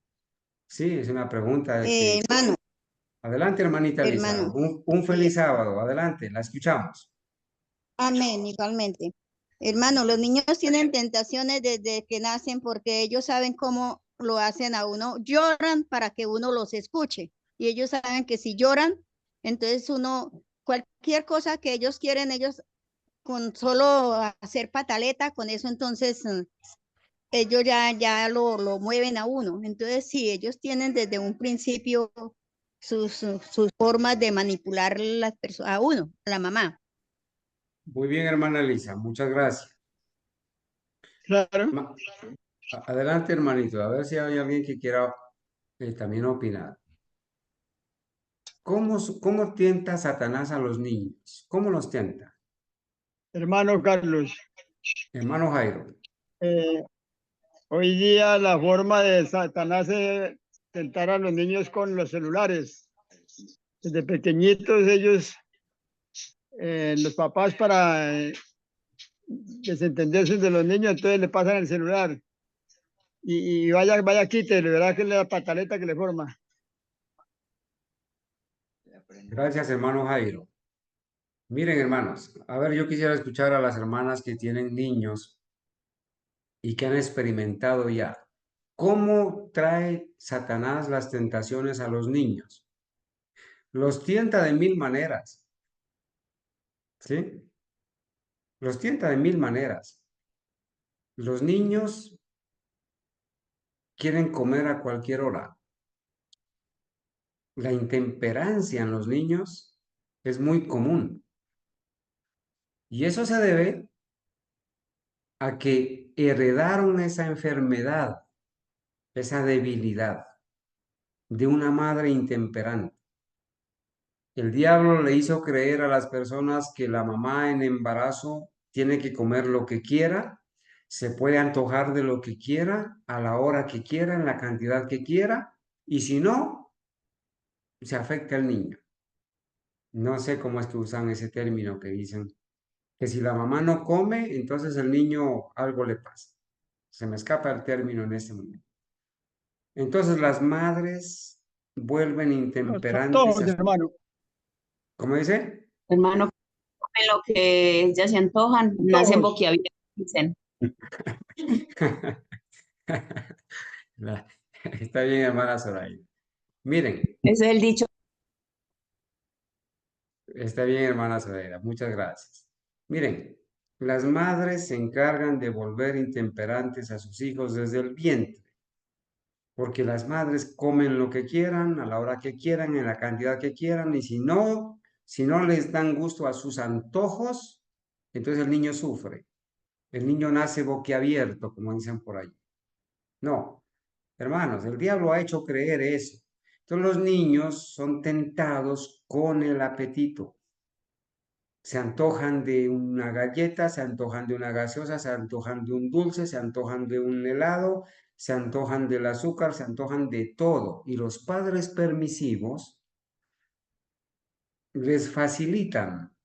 Sí, es una pregunta de que... Hermano, Adelante, hermanita Lisa. hermano. Un feliz sábado. Adelante, la escuchamos. Amén, igualmente. Hermano, los niños tienen tentaciones desde que nacen porque ellos saben cómo lo hacen a uno. Lloran para que uno los escuche. Y ellos saben que si lloran, entonces uno, cualquier cosa que ellos quieren, ellos con solo hacer pataleta, con eso entonces ellos ya lo mueven a uno. Entonces, sí, ellos tienen desde un principio sus formas de manipular las personas, a uno, a la mamá. Muy bien, hermana Lisa. Muchas gracias. Claro. Adelante, hermanito. A ver si hay alguien que quiera también opinar. ¿Cómo tienta Satanás a los niños? ¿Cómo los tienta? Hermano Carlos, Hermano Jairo. hoy día la forma de Satanás es tentar a los niños con los celulares. Desde pequeñitos ellos, los papás para desentenderse de los niños, entonces le pasan el celular. Y vaya quítelo, verá que es la pataleta que le forma. Gracias, hermano Jairo. Miren, hermanos, a ver, yo quisiera escuchar a las hermanas que tienen niños y que han experimentado ya. ¿Cómo trae Satanás las tentaciones a los niños? Los tienta de mil maneras, ¿sí? Los tienta de mil maneras. Los niños quieren comer a cualquier hora. La intemperancia en los niños es muy común. Y eso se debe a que heredaron esa enfermedad, esa debilidad de una madre intemperante. El diablo le hizo creer a las personas que la mamá en embarazo tiene que comer lo que quiera, se puede antojar de lo que quiera, a la hora que quiera, en la cantidad que quiera, y si no, se afecta al niño. No sé cómo es que usan ese término que dicen que si la mamá no come, entonces el niño algo le pasa. Se me escapa el término en este momento. Entonces las madres vuelven Los intemperantes antojos, a su... hermano. ¿Cómo dice? Hermano, comen lo que ellas se antojan, nacen Antojos. boquiabiertos, dicen. Está bien, hermana Zoraida. Miren, Ese es el dicho. está bien, hermana Zoraida. Muchas gracias. Miren, las madres se encargan de volver intemperantes a sus hijos desde el vientre, porque las madres comen lo que quieran, a la hora que quieran, en la cantidad que quieran, y si no les dan gusto a sus antojos, entonces el niño sufre. El niño nace boquiabierto, como dicen por ahí. No, hermanos, el diablo ha hecho creer eso. Entonces los niños son tentados con el apetito. Se antojan de una galleta, se antojan de una gaseosa, se antojan de un dulce, se antojan de un helado, se antojan del azúcar, se antojan de todo. Y los padres permisivos les facilitan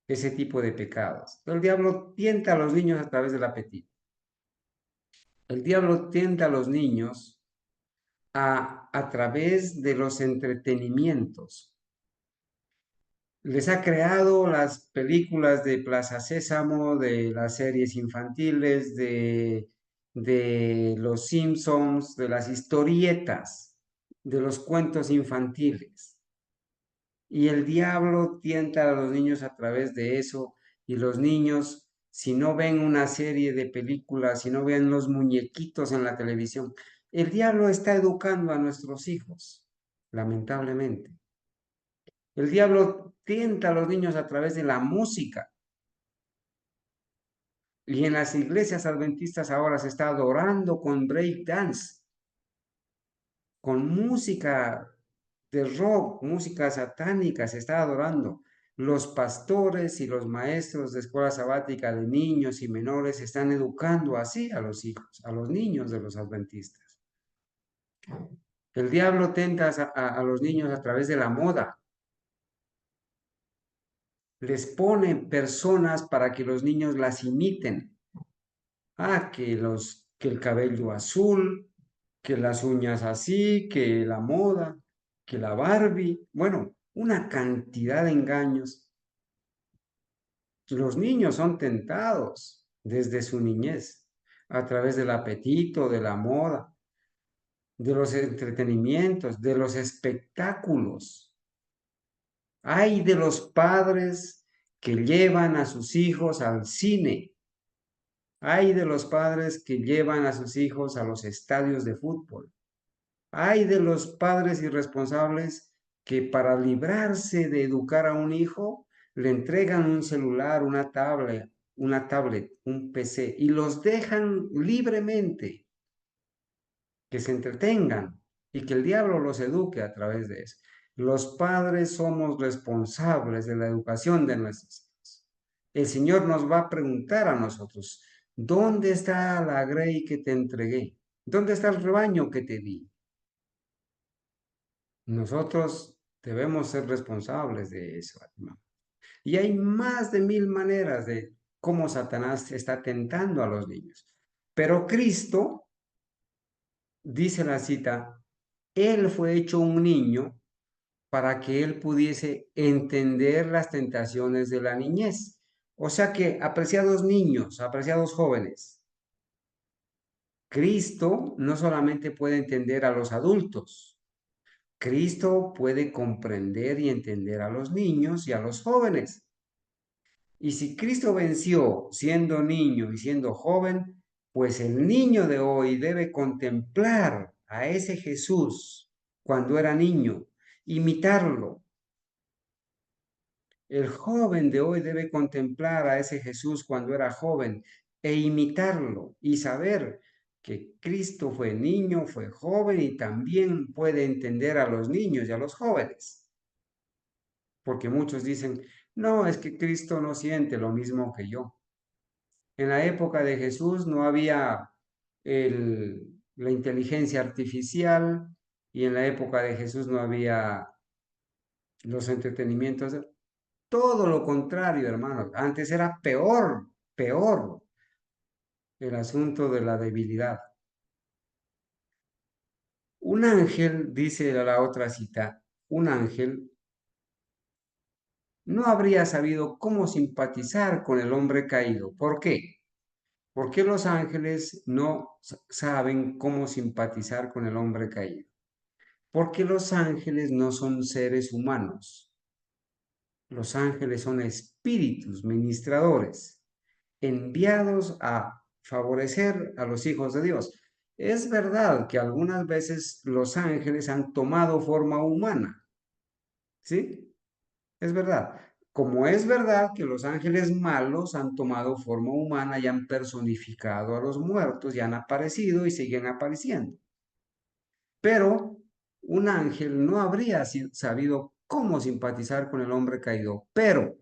ese tipo de pecados. El diablo tienta a los niños a través del apetito. El diablo tienta a los niños a través de los entretenimientos. Les ha creado las películas de Plaza Sésamo, de las series infantiles, de los Simpsons, de las historietas, de los cuentos infantiles. Y el diablo tienta a los niños a través de eso, y los niños, si no ven una serie de películas, si no ven los muñequitos en la televisión, el diablo está educando a nuestros hijos, lamentablemente. El diablo tienta a los niños a través de la música. Y en las iglesias adventistas ahora se está adorando con break dance, con música de rock, música satánica, se está adorando. Los pastores y los maestros de escuela sabática de niños y menores están educando así a los hijos, a los niños de los adventistas. El diablo tenta a los niños a través de la moda. Les pone personas para que los niños las imiten. Que el cabello azul, que las uñas así, que la moda, que la Barbie. Bueno, una cantidad de engaños. Los niños son tentados desde su niñez a través del apetito, de la moda, de los entretenimientos, de los espectáculos. Hay de los padres que llevan a sus hijos al cine. Hay de los padres que llevan a sus hijos a los estadios de fútbol. Hay de los padres irresponsables que para librarse de educar a un hijo le entregan un celular, una tablet, un PC y los dejan libremente que se entretengan y que el diablo los eduque a través de eso. Los padres somos responsables de la educación de nuestros hijos. El Señor nos va a preguntar a nosotros, ¿dónde está la grey que te entregué? ¿Dónde está el rebaño que te di? Nosotros debemos ser responsables de eso, hermano. Y hay más de 1000 maneras de cómo Satanás está tentando a los niños. Pero Cristo, dice la cita, Él fue hecho un niño para que Él pudiese entender las tentaciones de la niñez. O sea que, apreciados niños, apreciados jóvenes, Cristo no solamente puede entender a los adultos, Cristo puede comprender y entender a los niños y a los jóvenes. Y si Cristo venció siendo niño y siendo joven, pues el niño de hoy debe contemplar a ese Jesús cuando era niño imitarlo. El joven de hoy debe contemplar a ese Jesús cuando era joven e imitarlo y saber que Cristo fue niño, fue joven y también puede entender a los niños y a los jóvenes. Porque muchos dicen, no, es que Cristo no siente lo mismo que yo. En la época de Jesús no había la inteligencia artificial y en la época de Jesús no había los entretenimientos. Todo lo contrario, hermanos. Antes era peor el asunto de la debilidad. Un ángel, dice la otra cita, un ángel no habría sabido cómo simpatizar con el hombre caído. ¿Por qué? ¿Por qué los ángeles no saben cómo simpatizar con el hombre caído? Porque los ángeles no son seres humanos. Los ángeles son espíritus ministradores enviados a favorecer a los hijos de Dios. Es verdad que algunas veces los ángeles han tomado forma humana, ¿sí? Es verdad. Como es verdad que los ángeles malos han tomado forma humana y han personificado a los muertos y han aparecido y siguen apareciendo. Pero un ángel no habría sabido cómo simpatizar con el hombre caído, pero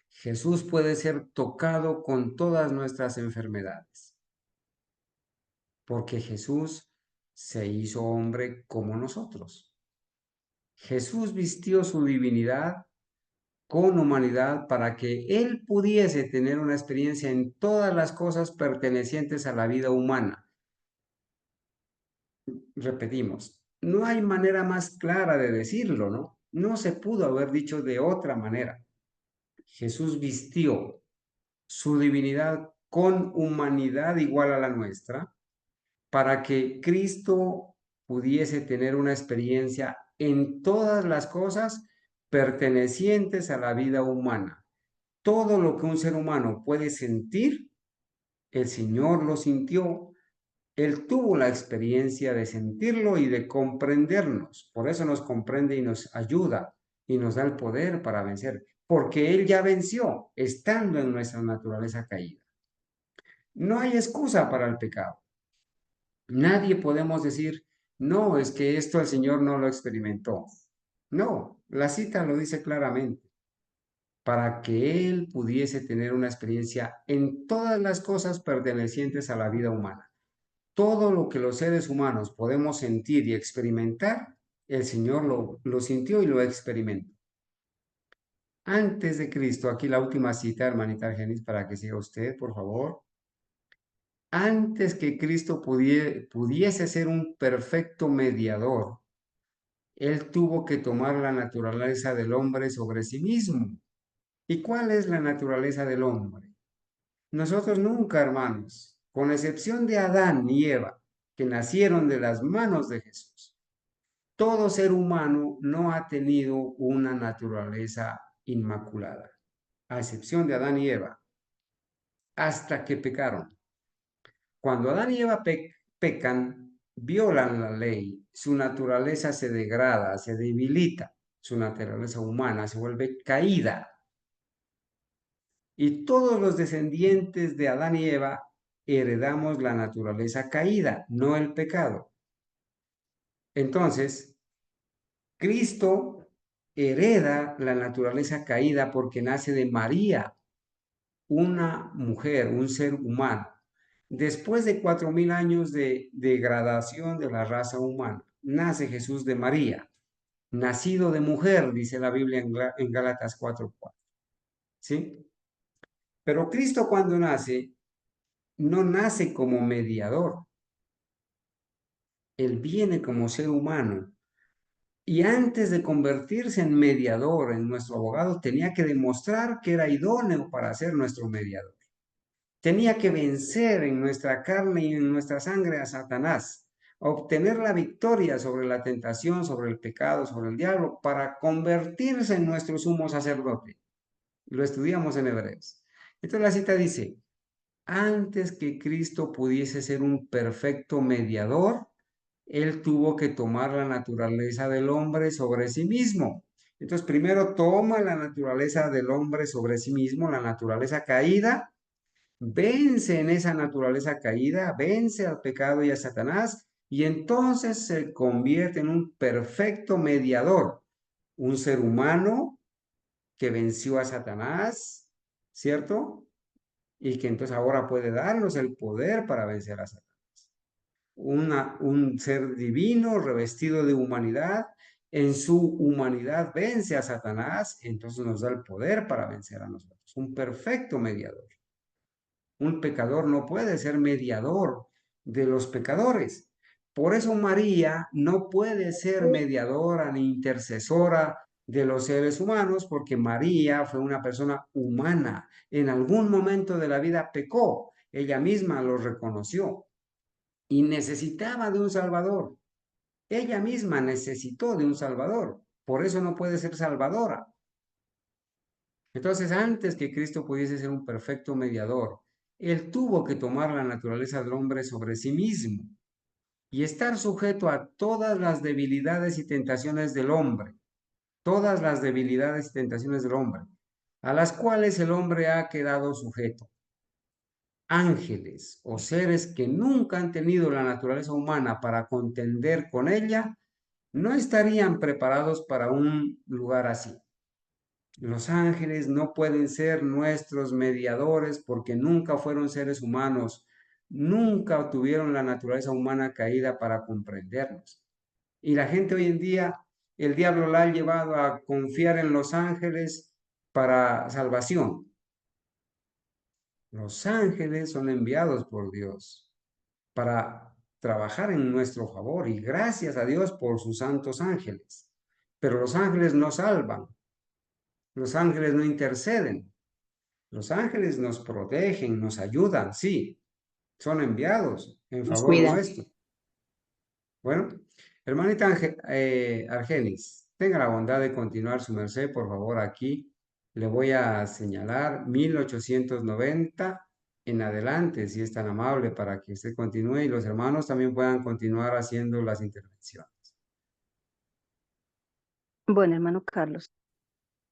Jesús puede ser tocado con todas nuestras enfermedades, porque Jesús se hizo hombre como nosotros. Jesús vistió su divinidad con humanidad para que Él pudiese tener una experiencia en todas las cosas pertenecientes a la vida humana. Repetimos, no hay manera más clara de decirlo, ¿no? No se pudo haber dicho de otra manera. Jesús vistió su divinidad con humanidad igual a la nuestra, para que Cristo pudiese tener una experiencia en todas las cosas pertenecientes a la vida humana. Todo lo que un ser humano puede sentir, el Señor lo sintió. Él tuvo la experiencia de sentirlo y de comprendernos. Por eso nos comprende y nos ayuda y nos da el poder para vencer, porque Él ya venció estando en nuestra naturaleza caída. No hay excusa para el pecado. Nadie podemos decir, no, es que esto el Señor no lo experimentó. No, la cita lo dice claramente, para que Él pudiese tener una experiencia en todas las cosas pertenecientes a la vida humana. Todo lo que los seres humanos podemos sentir y experimentar, el Señor lo sintió y lo experimentó. Antes de Cristo, aquí la última cita, hermanita Argenis, para que siga usted, por favor. Antes que Cristo pudiese ser un perfecto mediador, Él tuvo que tomar la naturaleza del hombre sobre sí mismo. ¿Y cuál es la naturaleza del hombre? Nosotros nunca, hermanos, con excepción de Adán y Eva, que nacieron de las manos de Jesús, todo ser humano no ha tenido una naturaleza inmaculada, a excepción de Adán y Eva, hasta que pecaron. Cuando Adán y Eva pecan, violan la ley, su naturaleza se degrada, se debilita, su naturaleza humana se vuelve caída. Y todos los descendientes de Adán y Eva heredamos la naturaleza caída, no el pecado. Entonces, Cristo hereda la naturaleza caída porque nace de María, una mujer, un ser humano. Después de 4.000 años de degradación de la raza humana, nace Jesús de María, nacido de mujer, dice la Biblia en Gálatas 4:4. ¿Sí? Pero Cristo cuando nace, no nace como mediador. Él viene como ser humano. Y antes de convertirse en mediador, en nuestro abogado, tenía que demostrar que era idóneo para ser nuestro mediador. Tenía que vencer en nuestra carne y en nuestra sangre a Satanás, obtener la victoria sobre la tentación, sobre el pecado, sobre el diablo, para convertirse en nuestro sumo sacerdote. Lo estudiamos en Hebreos. Entonces la cita dice, antes que Cristo pudiese ser un perfecto mediador, Él tuvo que tomar la naturaleza del hombre sobre sí mismo. Entonces, primero toma la naturaleza del hombre sobre sí mismo, la naturaleza caída, vence en esa naturaleza caída, vence al pecado y a Satanás, y entonces se convierte en un perfecto mediador, un ser humano que venció a Satanás, ¿cierto? Y que entonces ahora puede darnos el poder para vencer a Satanás. Un ser divino revestido de humanidad, en su humanidad vence a Satanás, entonces nos da el poder para vencer a nosotros, un perfecto mediador. Un pecador no puede ser mediador de los pecadores. Por eso María no puede ser mediadora ni intercesora de los seres humanos, porque María fue una persona humana. En algún momento de la vida pecó, ella misma lo reconoció y necesitaba de un Salvador. Ella misma necesitó de un Salvador, por eso no puede ser salvadora. Entonces, antes que Cristo pudiese ser un perfecto mediador, Él tuvo que tomar la naturaleza del hombre sobre sí mismo y estar sujeto a todas las debilidades y tentaciones del hombre, todas las debilidades y tentaciones del hombre, a las cuales el hombre ha quedado sujeto. Ángeles o seres que nunca han tenido la naturaleza humana para contender con ella, no estarían preparados para un lugar así. Los ángeles no pueden ser nuestros mediadores porque nunca fueron seres humanos, nunca tuvieron la naturaleza humana caída para comprendernos. Y la gente hoy en día, el diablo la ha llevado a confiar en los ángeles para salvación. Los ángeles son enviados por Dios para trabajar en nuestro favor y gracias a Dios por sus santos ángeles. Pero los ángeles no salvan, los ángeles no interceden. Los ángeles nos protegen, nos ayudan, sí, son enviados en Nos favor cuidan. nuestro. Bueno, hermanita Argenis, tenga la bondad de continuar su merced, por favor, aquí le voy a señalar 1890 en adelante, si es tan amable, para que usted continúe y los hermanos también puedan continuar haciendo las intervenciones. Bueno, hermano Carlos.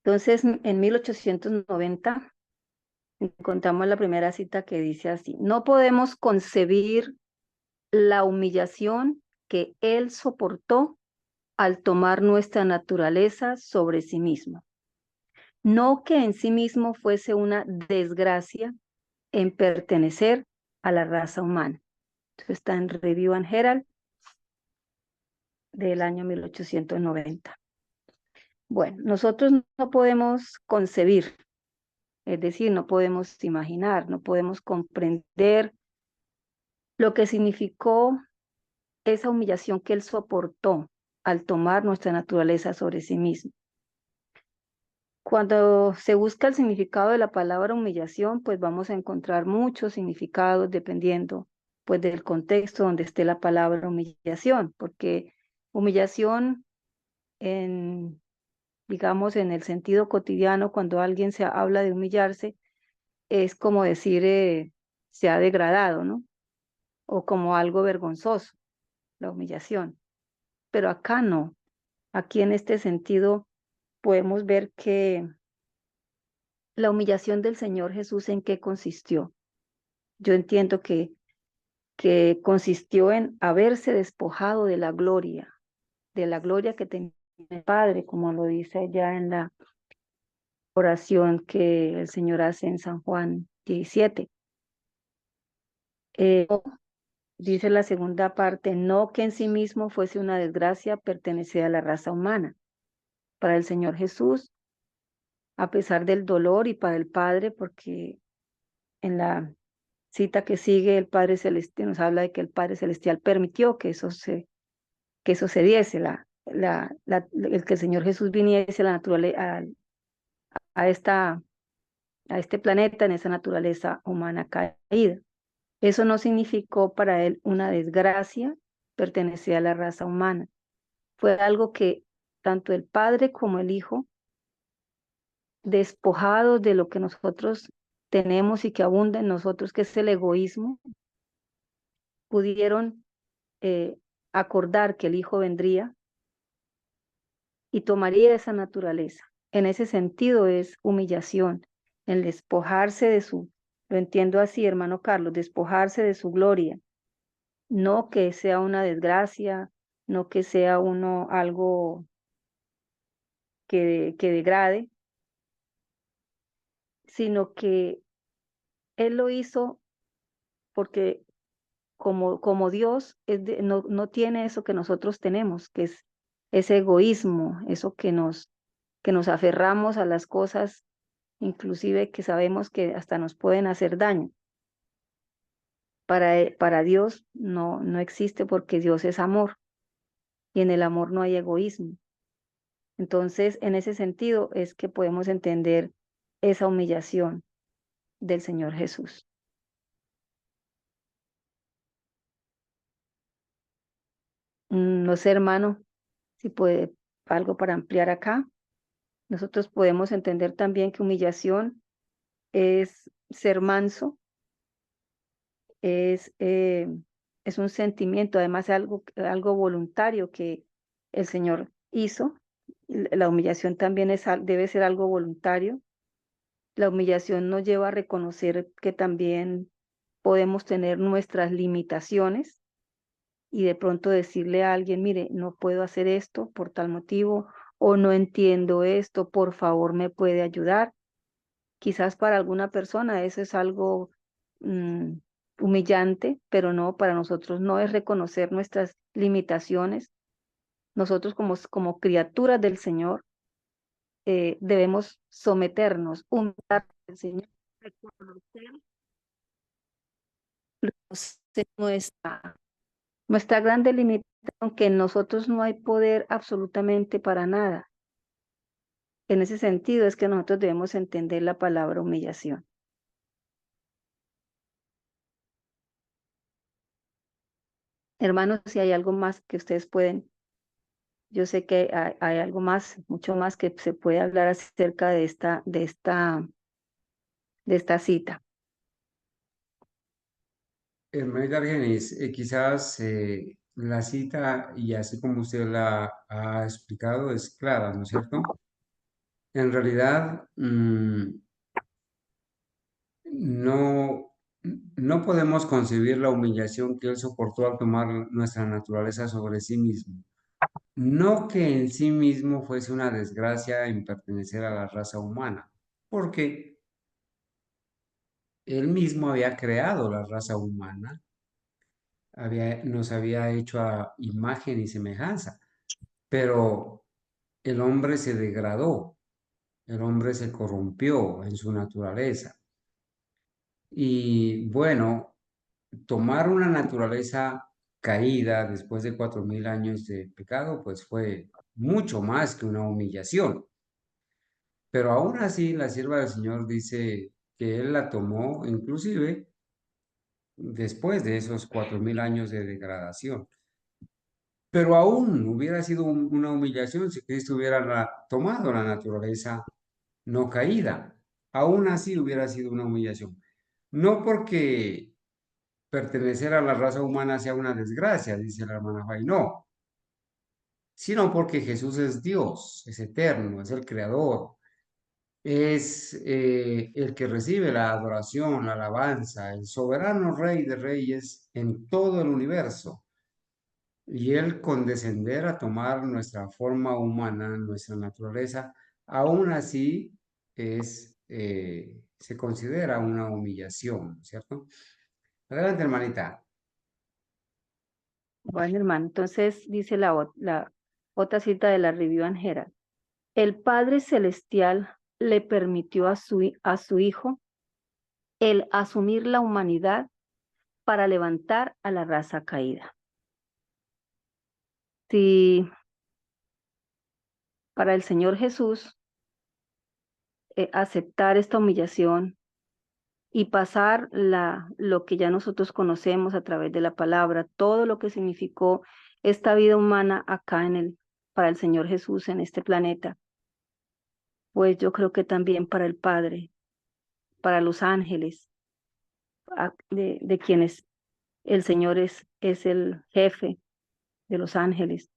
Entonces, en 1890 encontramos la primera cita que dice así: no podemos concebir la humillación que él soportó al tomar nuestra naturaleza sobre sí mismo. No que en sí mismo fuese una desgracia en pertenecer a la raza humana. Esto está en Review and Herald del año 1890. Bueno, nosotros no podemos concebir, es decir, no podemos imaginar, no podemos comprender lo que significó esa humillación que él soportó al tomar nuestra naturaleza sobre sí mismo. Cuando se busca el significado de la palabra humillación, pues vamos a encontrar muchos significados dependiendo pues del contexto donde esté la palabra humillación, porque humillación digamos en el sentido cotidiano, cuando alguien se habla de humillarse, es como decir se ha degradado, ¿no? O como algo vergonzoso, la humillación. Pero acá no. Aquí en este sentido podemos ver que la humillación del Señor Jesús, ¿en qué consistió? Yo entiendo que consistió en haberse despojado de la gloria que tenía el Padre, como lo dice ya en la oración que el Señor hace en San Juan 17. Dice la segunda parte: no que en sí mismo fuese una desgracia pertenecer a la raza humana. Para el Señor Jesús, a pesar del dolor, y para el Padre, porque en la cita que sigue el Padre Celestial nos habla de que el Padre Celestial permitió que eso se diese, el que el Señor Jesús viniese a la naturaleza, a este planeta en esa naturaleza humana caída. Eso no significó para él una desgracia pertenecer a la raza humana. Fue algo que tanto el Padre como el Hijo, despojados de lo que nosotros tenemos y que abunda en nosotros, que es el egoísmo, pudieron acordar que el Hijo vendría y tomaría esa naturaleza. En ese sentido es humillación, el despojarse de su, lo entiendo así, hermano Carlos, despojarse de su gloria, no que sea una desgracia, no que sea uno algo que degrade, sino que Él lo hizo porque como Dios no tiene eso que nosotros tenemos, que es ese egoísmo, eso que nos aferramos a las cosas, inclusive que sabemos que hasta nos pueden hacer daño. Para Dios no existe porque Dios es amor y en el amor no hay egoísmo. Entonces, en ese sentido es que podemos entender esa humillación del Señor Jesús. No sé, hermano, si puede algo para ampliar acá. Nosotros podemos entender también que humillación es ser manso, es un sentimiento, además algo voluntario que el Señor hizo. La humillación también debe ser algo voluntario. La humillación nos lleva a reconocer que también podemos tener nuestras limitaciones y de pronto decirle a alguien, mire, no puedo hacer esto por tal motivo o no entiendo esto, por favor, ¿me puede ayudar? Quizás para alguna persona eso es algo humillante, pero no, para nosotros no es reconocer nuestras limitaciones. Nosotros como criaturas del Señor debemos someternos, humillar al Señor, reconocer nuestra grande limitación, que en nosotros no hay poder absolutamente para nada. En ese sentido es que nosotros debemos entender la palabra humillación. Hermanos, si hay algo más que ustedes pueden, yo sé que hay algo más, mucho más que se puede hablar acerca de esta cita. Hermanita Argenis, quizás la cita, y así como usted la ha explicado, es clara, ¿no es cierto? En realidad, no podemos concebir la humillación que él soportó al tomar nuestra naturaleza sobre sí mismo. No que en sí mismo fuese una desgracia en pertenecer a la raza humana, porque él mismo había creado la raza humana, nos había hecho a imagen y semejanza, pero el hombre se degradó, el hombre se corrompió en su naturaleza. Y bueno, tomar una naturaleza caída después de 4000 años de pecado, pues fue mucho más que una humillación. Pero aún así, la sierva del Señor dice que Él la tomó, inclusive después de esos 4000 años de degradación. Pero aún hubiera sido una humillación si Cristo hubiera tomado la naturaleza no caída. Aún así hubiera sido una humillación. No porque pertenecer a la raza humana sea una desgracia, dice la hermana Fay, no, sino porque Jesús es Dios, es eterno, es el creador, es el que recibe la adoración, la alabanza, el soberano Rey de Reyes en todo el universo. Y Él condescender a tomar nuestra forma humana, nuestra naturaleza, aún así se considera una humillación, ¿cierto? Adelante, hermanita. Bueno, hermano, entonces dice la otra cita de la Review and Herald. El Padre Celestial le permitió a su Hijo el asumir la humanidad para levantar a la raza caída. Si para el Señor Jesús aceptar esta humillación y pasar lo que ya nosotros conocemos a través de la palabra, todo lo que significó esta vida humana acá para el Señor Jesús en este planeta, pues yo creo que también para el Padre, para los ángeles, de quienes el Señor es el jefe de los ángeles,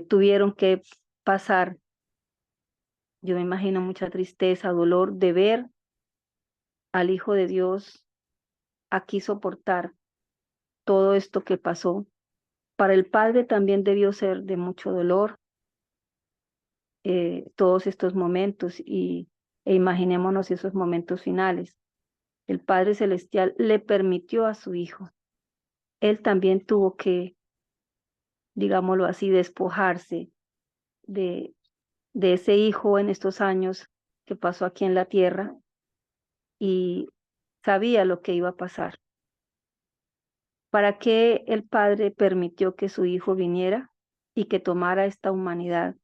tuvieron que pasar, yo me imagino, mucha tristeza, dolor de ver al Hijo de Dios aquí soportar todo esto que pasó. Para el Padre también debió ser de mucho dolor todos estos momentos e imaginémonos esos momentos finales. El Padre Celestial le permitió a su Hijo. Él también tuvo que, digámoslo así, despojarse de ese Hijo en estos años que pasó aquí en la tierra y sabía lo que iba a pasar. ¿Para qué el Padre permitió que su Hijo viniera y que tomara esta humanidad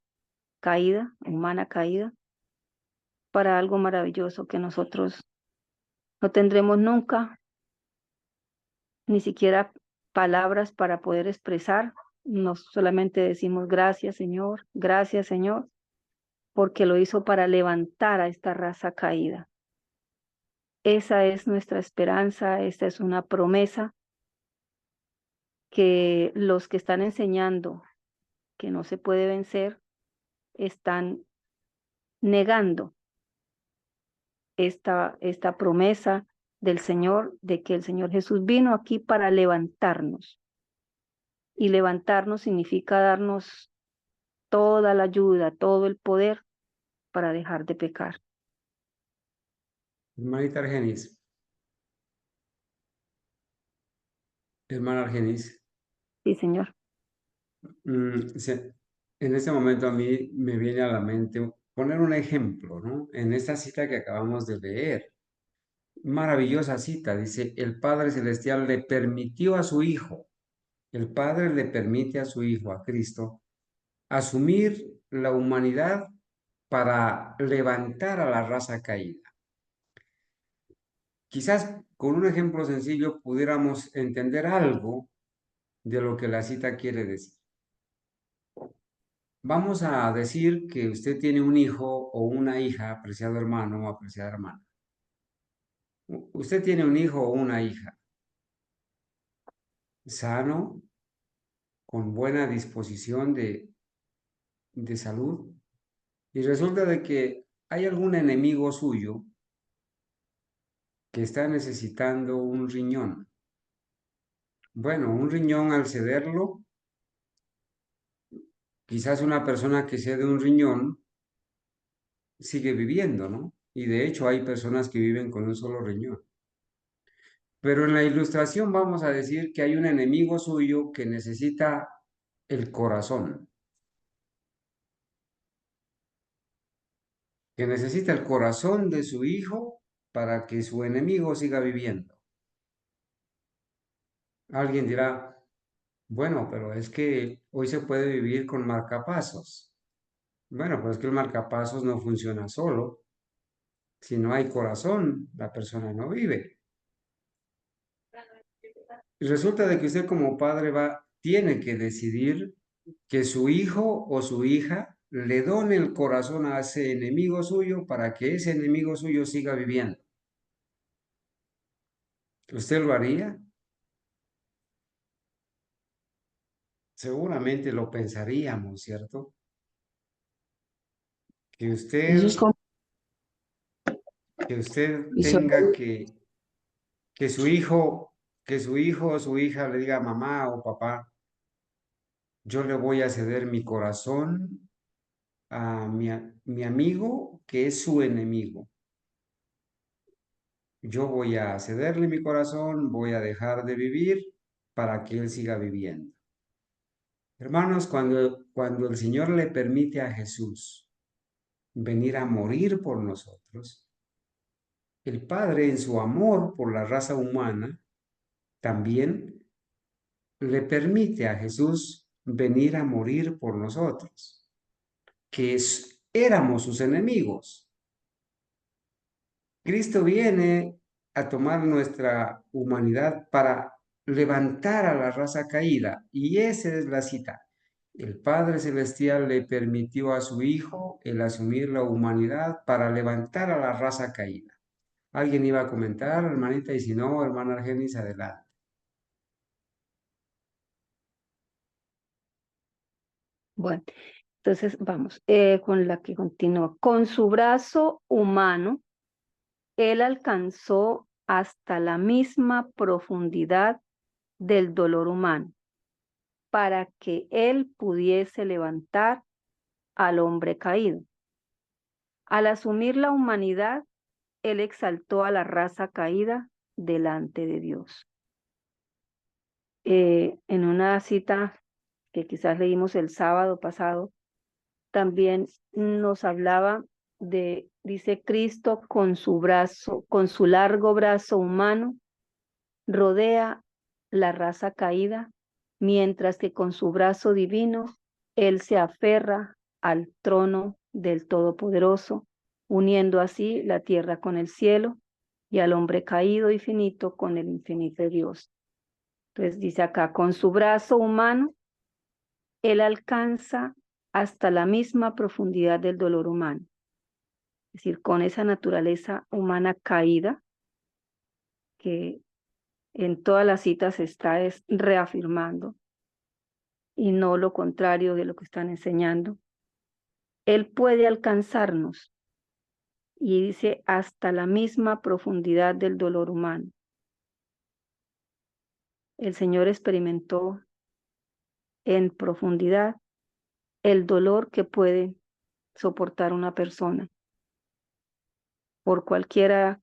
caída, humana caída? Para algo maravilloso que nosotros no tendremos nunca, ni siquiera palabras para poder expresar. Nos solamente decimos gracias Señor, porque lo hizo para levantar a esta raza caída. Esa es nuestra esperanza, esta es una promesa que los que están enseñando que no se puede vencer están negando esta promesa del Señor, de que el Señor Jesús vino aquí para levantarnos. Y levantarnos significa darnos toda la ayuda, todo el poder para dejar de pecar. Hermanita Argenis. Hermana Argenis. Sí, Señor. En este momento a mí me viene a la mente poner un ejemplo, ¿no? En esta cita que acabamos de leer. Maravillosa cita, dice, el Padre Celestial le permitió a su Hijo, el Padre le permite a su Hijo, a Cristo, asumir la humanidad para levantar a la raza caída. Quizás con un ejemplo sencillo pudiéramos entender algo de lo que la cita quiere decir. Vamos a decir que usted tiene un hijo o una hija, apreciado hermano o apreciada hermana. Usted tiene un hijo o una hija sano, con buena disposición de salud, y resulta de que hay algún enemigo suyo que está necesitando un riñón. Bueno, un riñón al cederlo, quizás una persona que cede un riñón sigue viviendo, ¿no? Y de hecho hay personas que viven con un solo riñón. Pero en la ilustración vamos a decir que hay un enemigo suyo que necesita el corazón, que necesita el corazón de su hijo para que su enemigo siga viviendo. Alguien dirá, bueno, pero es que hoy se puede vivir con marcapasos. Bueno, pero es que el marcapasos no funciona solo. Si no hay corazón, la persona no vive. Y resulta de que usted como padre tiene que decidir que su hijo o su hija le done el corazón a ese enemigo suyo para que ese enemigo suyo siga viviendo. ¿Usted lo haría? Seguramente lo pensaríamos, ¿cierto? Que Eso es usted, como, que usted eso, tenga que su hijo o su hija le diga mamá o papá, yo le voy a ceder mi corazón a mi amigo que es su enemigo. Yo voy a cederle mi corazón, voy a dejar de vivir para que él siga viviendo. Hermanos, cuando el Señor le permite a Jesús venir a morir por nosotros, el Padre en su amor por la raza humana también le permite a Jesús venir a morir por nosotros, que éramos sus enemigos. Cristo viene a tomar nuestra humanidad para levantar a la raza caída, y esa es la cita. El Padre Celestial le permitió a su Hijo el asumir la humanidad para levantar a la raza caída. ¿Alguien iba a comentar, hermanita? Y si no, hermana Argenis, adelante. Bueno, entonces vamos con la que continúa. Con su brazo humano, él alcanzó hasta la misma profundidad del dolor humano, para que él pudiese levantar al hombre caído. Al asumir la humanidad, él exaltó a la raza caída delante de Dios. En una cita que quizás leímos el sábado pasado, también nos hablaba de, dice Cristo, con su brazo, con su largo brazo humano, rodea la raza caída, mientras que con su brazo divino, él se aferra al trono del Todopoderoso, uniendo así la tierra con el cielo y al hombre caído y finito con el infinito Dios. Entonces dice acá, con su brazo humano, él alcanza hasta la misma profundidad del dolor humano. Es decir, con esa naturaleza humana caída, que en todas las citas se está reafirmando, y no lo contrario de lo que están enseñando. Él puede alcanzarnos, y dice, hasta la misma profundidad del dolor humano. El Señor experimentó en profundidad el dolor que puede soportar una persona por cualquier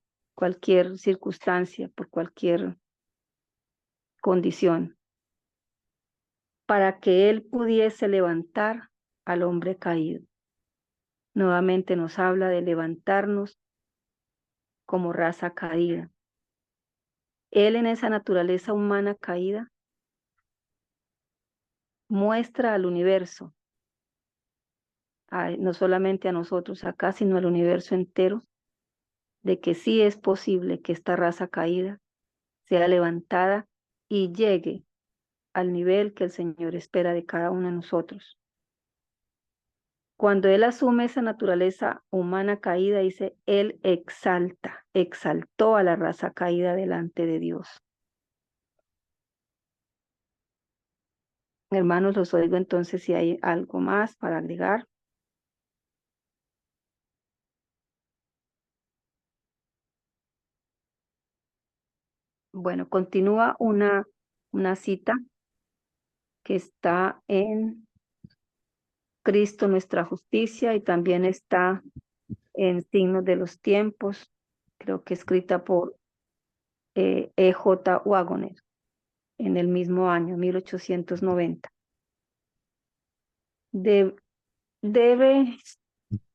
circunstancia, por cualquier condición, para que él pudiese levantar al hombre caído. Nuevamente nos habla de levantarnos como raza caída. Él, en esa naturaleza humana caída, muestra al universo, no solamente a nosotros acá, sino al universo entero, de que sí es posible que esta raza caída sea levantada y llegue al nivel que el Señor espera de cada uno de nosotros. Cuando Él asume esa naturaleza humana caída, dice, Él exaltó a la raza caída delante de Dios. Hermanos, los oigo entonces si hay algo más para agregar. Bueno, continúa una cita que está en Cristo nuestra justicia y también está en Signos de los Tiempos, creo que escrita por E.J. Waggoner en el mismo año, 1890. Debe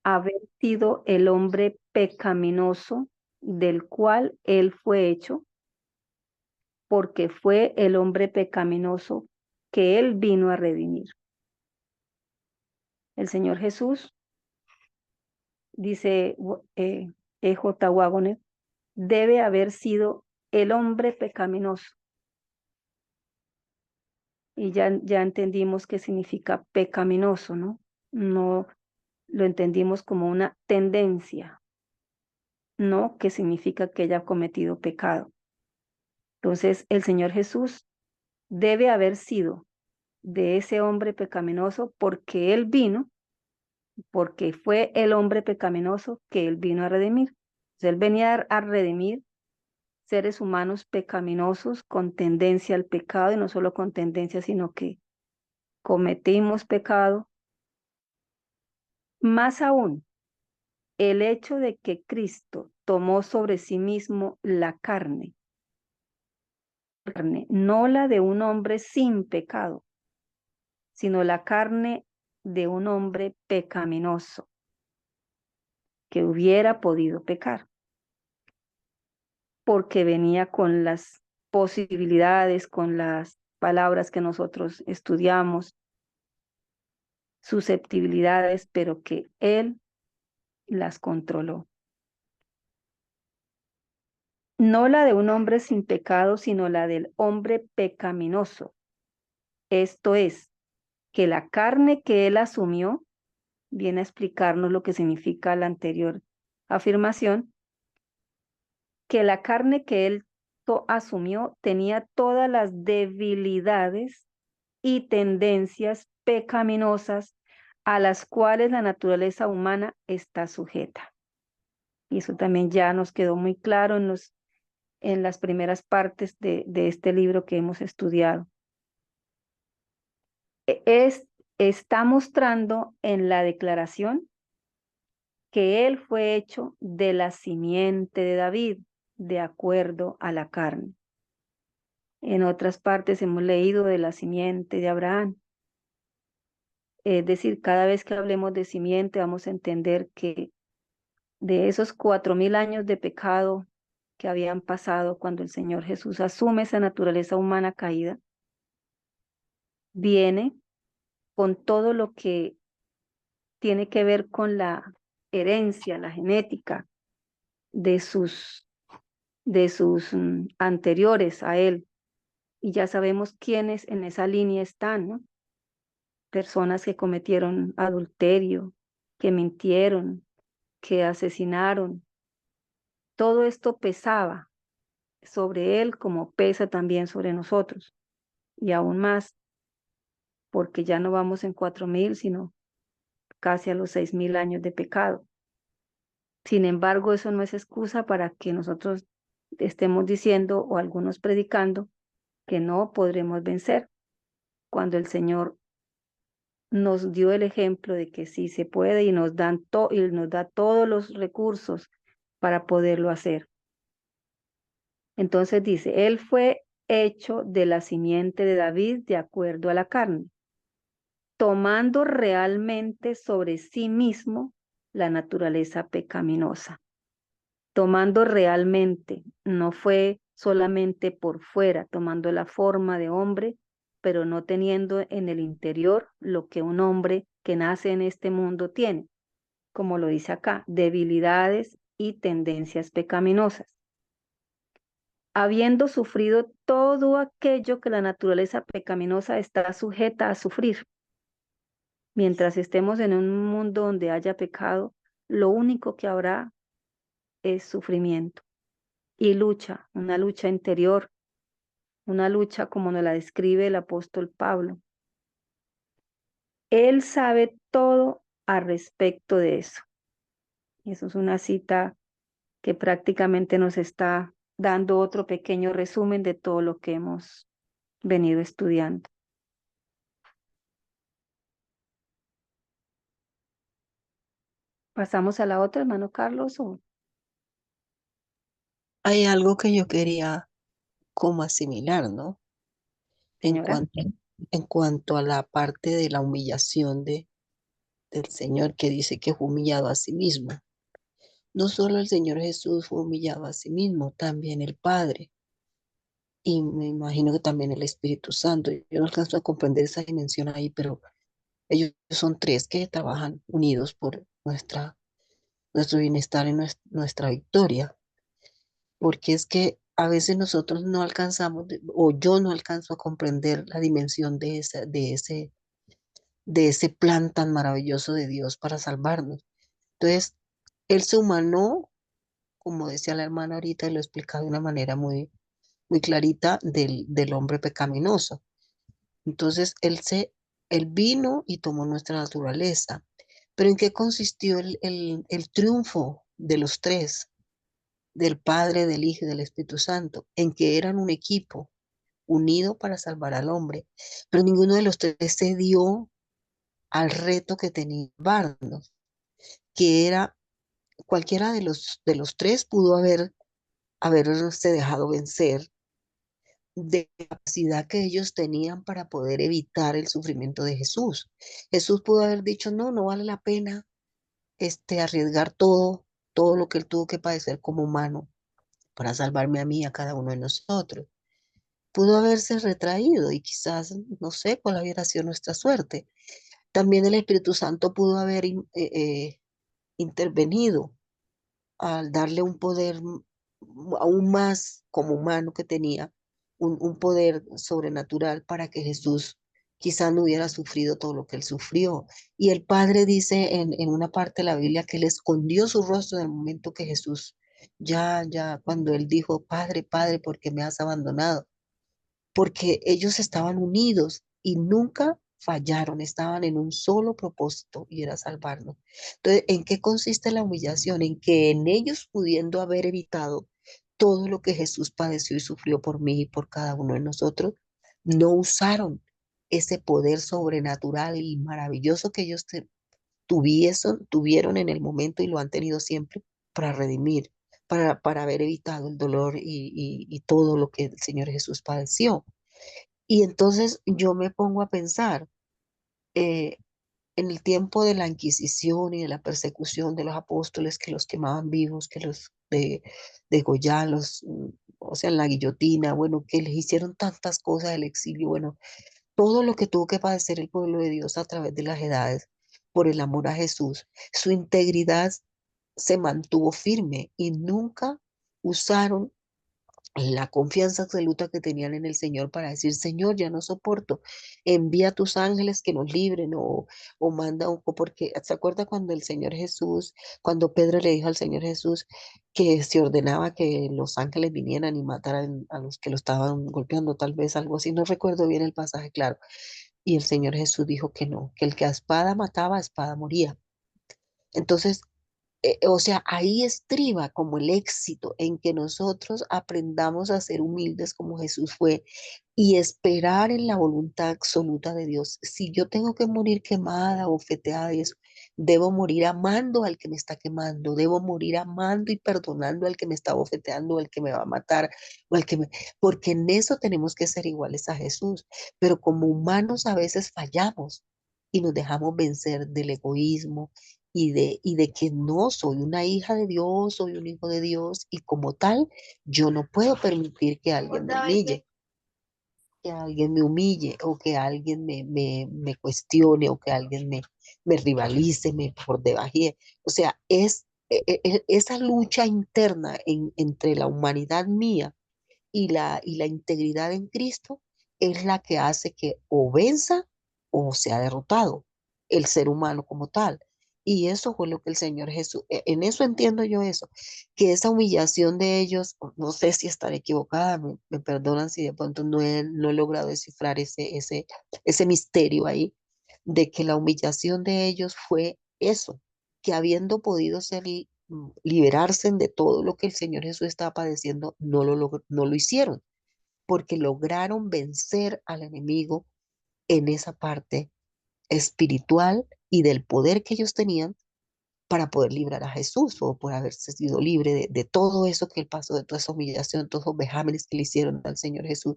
haber sido el hombre pecaminoso del cual él fue hecho, porque fue el hombre pecaminoso que él vino a redimir. El Señor Jesús, dice E.J. Waggoner, debe haber sido el hombre pecaminoso. Y ya entendimos qué significa pecaminoso, ¿no? No lo entendimos como una tendencia, no que significa que haya cometido pecado. Entonces, el Señor Jesús debe haber sido de ese hombre pecaminoso porque Él vino, porque fue el hombre pecaminoso que Él vino a redimir. Entonces, Él venía a redimir seres humanos pecaminosos con tendencia al pecado, y no solo con tendencia, sino que cometimos pecado. Más aún, el hecho de que Cristo tomó sobre sí mismo la carne, no la de un hombre sin pecado, sino la carne de un hombre pecaminoso que hubiera podido pecar, porque venía con las posibilidades, con las palabras que nosotros estudiamos, susceptibilidades, pero que él las controló. No la de un hombre sin pecado, sino la del hombre pecaminoso. Esto es, que la carne que él asumió, viene a explicarnos lo que significa la anterior afirmación, que la carne que él asumió tenía todas las debilidades y tendencias pecaminosas a las cuales la naturaleza humana está sujeta. Y eso también ya nos quedó muy claro en las primeras partes de este libro que hemos estudiado. Está mostrando en la declaración que él fue hecho de la simiente de David, de acuerdo a la carne. En otras partes hemos leído de la simiente de Abraham. Es decir, cada vez que hablemos de simiente vamos a entender que de esos 4000 años de pecado que habían pasado cuando el Señor Jesús asume esa naturaleza humana caída, viene con todo lo que tiene que ver con la herencia, la genética de sus anteriores a él. Y ya sabemos quiénes en esa línea están, ¿no? Personas que cometieron adulterio, que mintieron, que asesinaron. Todo esto pesaba sobre él como pesa también sobre nosotros. Y aún más, porque ya no vamos en 4000, sino casi a los 6000 años de pecado. Sin embargo, eso no es excusa para que nosotros estemos diciendo o algunos predicando que no podremos vencer, cuando el Señor nos dio el ejemplo de que sí se puede y nos da todos los recursos para poderlo hacer. Entonces dice, él fue hecho de la simiente de David de acuerdo a la carne, tomando realmente sobre sí mismo la naturaleza pecaminosa. Tomando realmente, no fue solamente por fuera, tomando la forma de hombre, pero no teniendo en el interior lo que un hombre que nace en este mundo tiene, como lo dice acá, debilidades y tendencias pecaminosas. Habiendo sufrido todo aquello que la naturaleza pecaminosa está sujeta a sufrir. Mientras estemos en un mundo donde haya pecado, lo único que habrá es sufrimiento y lucha, una lucha interior, una lucha como nos la describe el apóstol Pablo. Él sabe todo al respecto de eso. Eso es una cita que prácticamente nos está dando otro pequeño resumen de todo lo que hemos venido estudiando. ¿Pasamos a la otra, hermano Carlos? ¿O? Hay algo que yo quería como asimilar, ¿no? En Señora. cuanto a la parte de la humillación del Señor, que dice que fue humillado a sí mismo. No solo el Señor Jesús fue humillado a sí mismo, también el Padre. Y me imagino que también el Espíritu Santo. Yo no alcanzo a comprender esa dimensión ahí, pero ellos son tres que trabajan unidos por nuestro bienestar y nuestra victoria. Porque es que a veces nosotros no alcanzamos, o yo no alcanzo a comprender la dimensión de ese plan tan maravilloso de Dios para salvarnos. Entonces, Él se humanó, como decía la hermana ahorita, y lo explicaba de una manera muy, muy clarita, del hombre pecaminoso. Entonces, Él vino y tomó nuestra naturaleza. Pero ¿en qué consistió el triunfo de los tres? Del Padre, del Hijo y del Espíritu Santo, en que eran un equipo unido para salvar al hombre, pero ninguno de los tres se dio al reto que tenía Barnos, que era cualquiera de los tres pudo haberse dejado vencer de la capacidad que ellos tenían para poder evitar el sufrimiento de Jesús. Jesús pudo haber dicho, no, no vale la pena arriesgar todo lo que él tuvo que padecer como humano para salvarme a mí y a cada uno de nosotros. Pudo haberse retraído y quizás, no sé cuál hubiera sido nuestra suerte. También el Espíritu Santo pudo haber intervenido al darle un poder aún más como humano que tenía, un poder sobrenatural para que Jesús quizás no hubiera sufrido todo lo que él sufrió. Y el Padre dice en una parte de la Biblia que él escondió su rostro en el momento que Jesús, cuando él dijo, Padre, Padre, ¿por qué me has abandonado? Porque ellos estaban unidos y nunca fallaron, estaban en un solo propósito y era salvarnos. Entonces, ¿en qué consiste la humillación? En que en ellos pudiendo haber evitado todo lo que Jesús padeció y sufrió por mí y por cada uno de nosotros, no usaron ese poder sobrenatural y maravilloso que ellos tuvieron en el momento y lo han tenido siempre para redimir, para haber evitado el dolor y todo lo que el Señor Jesús padeció. Y entonces yo me pongo a pensar, eh, en el tiempo de la Inquisición y de la persecución de los apóstoles que los quemaban vivos, que los degollaban, o sea, en la guillotina, bueno, que les hicieron tantas cosas del exilio, bueno, todo lo que tuvo que padecer el pueblo de Dios a través de las edades por el amor a Jesús, su integridad se mantuvo firme y nunca usaron la confianza absoluta que tenían en el Señor para decir, Señor, ya no soporto, envía a tus ángeles que nos libren o manda porque ¿se acuerda cuando el Señor Jesús, cuando Pedro le dijo al Señor Jesús que se ordenaba que los ángeles vinieran y mataran a los que lo estaban golpeando, tal vez algo así, no recuerdo bien el pasaje, claro, y el Señor Jesús dijo que no, que el que a espada mataba, a espada moría. Entonces, o sea, ahí estriba como el éxito en que nosotros aprendamos a ser humildes como Jesús fue y esperar en la voluntad absoluta de Dios. Si yo tengo que morir quemada o feteada y eso, debo morir amando al que me está quemando, debo morir amando y perdonando al que me está bofeteando, al que me va a matar, o al que me... porque en eso tenemos que ser iguales a Jesús. Pero como humanos a veces fallamos y nos dejamos vencer del egoísmo y de que no soy una hija de Dios, soy un hijo de Dios y como tal, yo no puedo permitir que alguien me humille o que alguien me cuestione o que alguien me rivalice, me por debaje. O sea, es esa lucha interna entre la humanidad mía y la integridad en Cristo es la que hace que o venza o sea derrotado el ser humano como tal. Y eso fue lo que el Señor Jesús, en eso entiendo yo eso, que esa humillación de ellos, no sé si estaré equivocada, me perdonan si de pronto no he logrado descifrar ese misterio ahí, de que la humillación de ellos fue eso, que habiendo podido liberarse de todo lo que el Señor Jesús estaba padeciendo, no lo hicieron, porque lograron vencer al enemigo en esa parte espiritual y del poder que ellos tenían para poder librar a Jesús o por haberse sido libre de todo eso que él pasó, de toda esa humillación, todos esos vejámenes que le hicieron al Señor Jesús,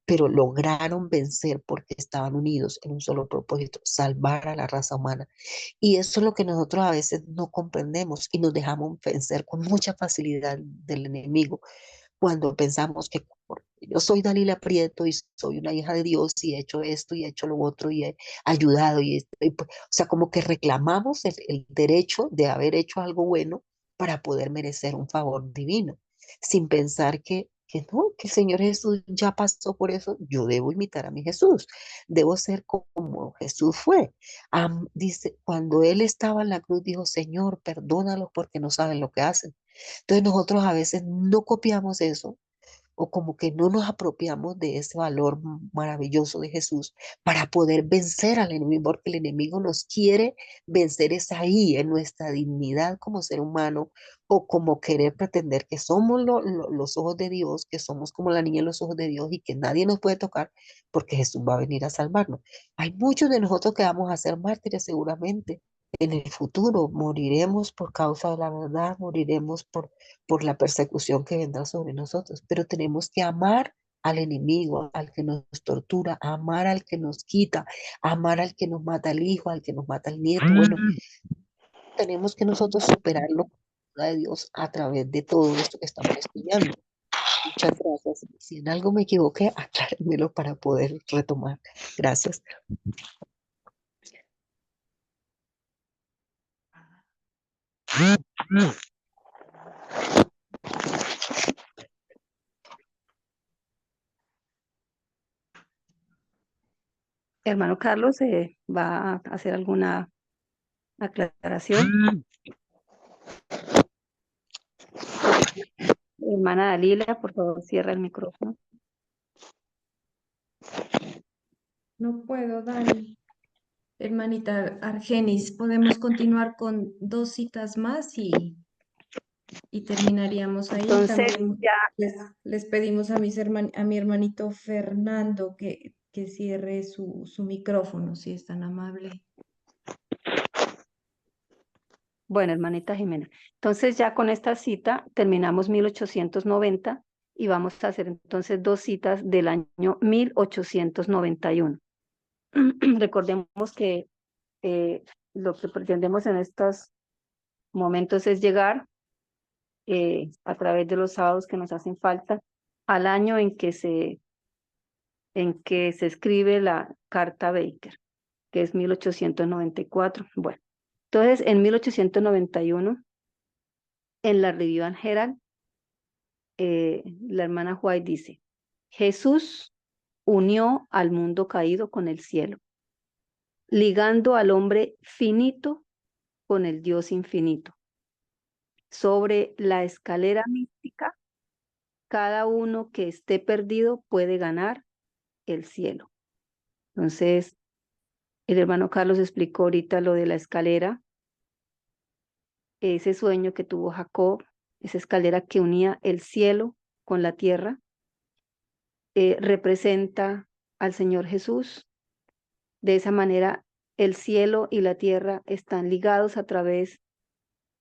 pero lograron vencer porque estaban unidos en un solo propósito, salvar a la raza humana. Y eso es lo que nosotros a veces no comprendemos y nos dejamos vencer con mucha facilidad del enemigo cuando pensamos que porque yo soy Dalila Prieto y soy una hija de Dios y he hecho esto y he hecho lo otro y he ayudado o sea, como que reclamamos el derecho de haber hecho algo bueno para poder merecer un favor divino, sin pensar que no, que el Señor Jesús ya pasó por eso, yo debo imitar a mi Jesús, debo ser como Jesús fue. Dice, cuando Él estaba en la cruz, dijo, Señor, perdónalos porque no saben lo que hacen. Entonces nosotros a veces no copiamos eso o como que no nos apropiamos de ese valor maravilloso de Jesús para poder vencer al enemigo, porque el enemigo nos quiere vencer es ahí, en nuestra dignidad como ser humano o como querer pretender que somos los ojos de Dios, que somos como la niña en los ojos de Dios y que nadie nos puede tocar porque Jesús va a venir a salvarnos. Hay muchos de nosotros que vamos a ser mártires seguramente. En el futuro moriremos por causa de la verdad, moriremos por la persecución que vendrá sobre nosotros, pero tenemos que amar al enemigo, al que nos tortura, amar al que nos quita, amar al que nos mata el hijo, al que nos mata el nieto. Bueno, tenemos que nosotros superarlo con la ayuda de Dios a través de todo esto que estamos estudiando. Muchas gracias. Si en algo me equivoqué, aclárenmelo para poder retomar. Gracias. Hermano Carlos, ¿va a hacer alguna aclaración? Hermana Dalila, por favor, cierra el micrófono. No puedo, Dani. Hermanita Argenis, podemos continuar con 2 citas más y terminaríamos ahí. Entonces, También ya, les pedimos a, a mi hermanito Fernando que cierre su micrófono, si es tan amable. bueno, hermanita Jimena. Entonces, ya con esta cita terminamos 1890 y vamos a hacer entonces 2 citas del año 1891. Recordemos que lo que pretendemos en estos momentos es llegar a través de los sábados que nos hacen falta al año en que se escribe la Carta Baker, que es 1894. Bueno, entonces en 1891, en la Review and Herald, la hermana White dice: Jesús unió al mundo caído con el cielo, ligando al hombre finito con el Dios infinito. Sobre la escalera mística, cada uno que esté perdido puede ganar el cielo. Entonces, el hermano Carlos explicó ahorita lo de la escalera, ese sueño que tuvo Jacob, esa escalera que unía el cielo con la tierra, representa al Señor Jesús. De esa manera, el cielo y la tierra están ligados a través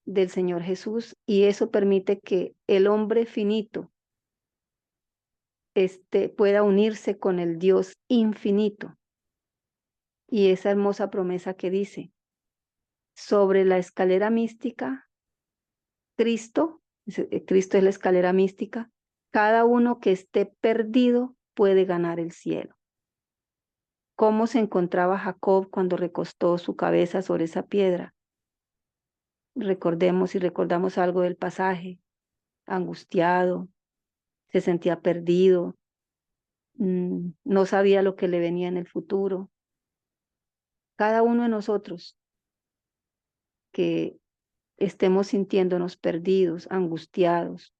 del Señor Jesús, y eso permite que el hombre finito pueda unirse con el Dios infinito. Y esa hermosa promesa que dice: sobre la escalera mística, Cristo es la escalera mística, cada uno que esté perdido puede ganar el cielo. ¿Cómo se encontraba Jacob cuando recostó su cabeza sobre esa piedra? Recordemos y recordamos algo del pasaje: angustiado, se sentía perdido, no sabía lo que le venía en el futuro. Cada uno de nosotros que estemos sintiéndonos perdidos, angustiados,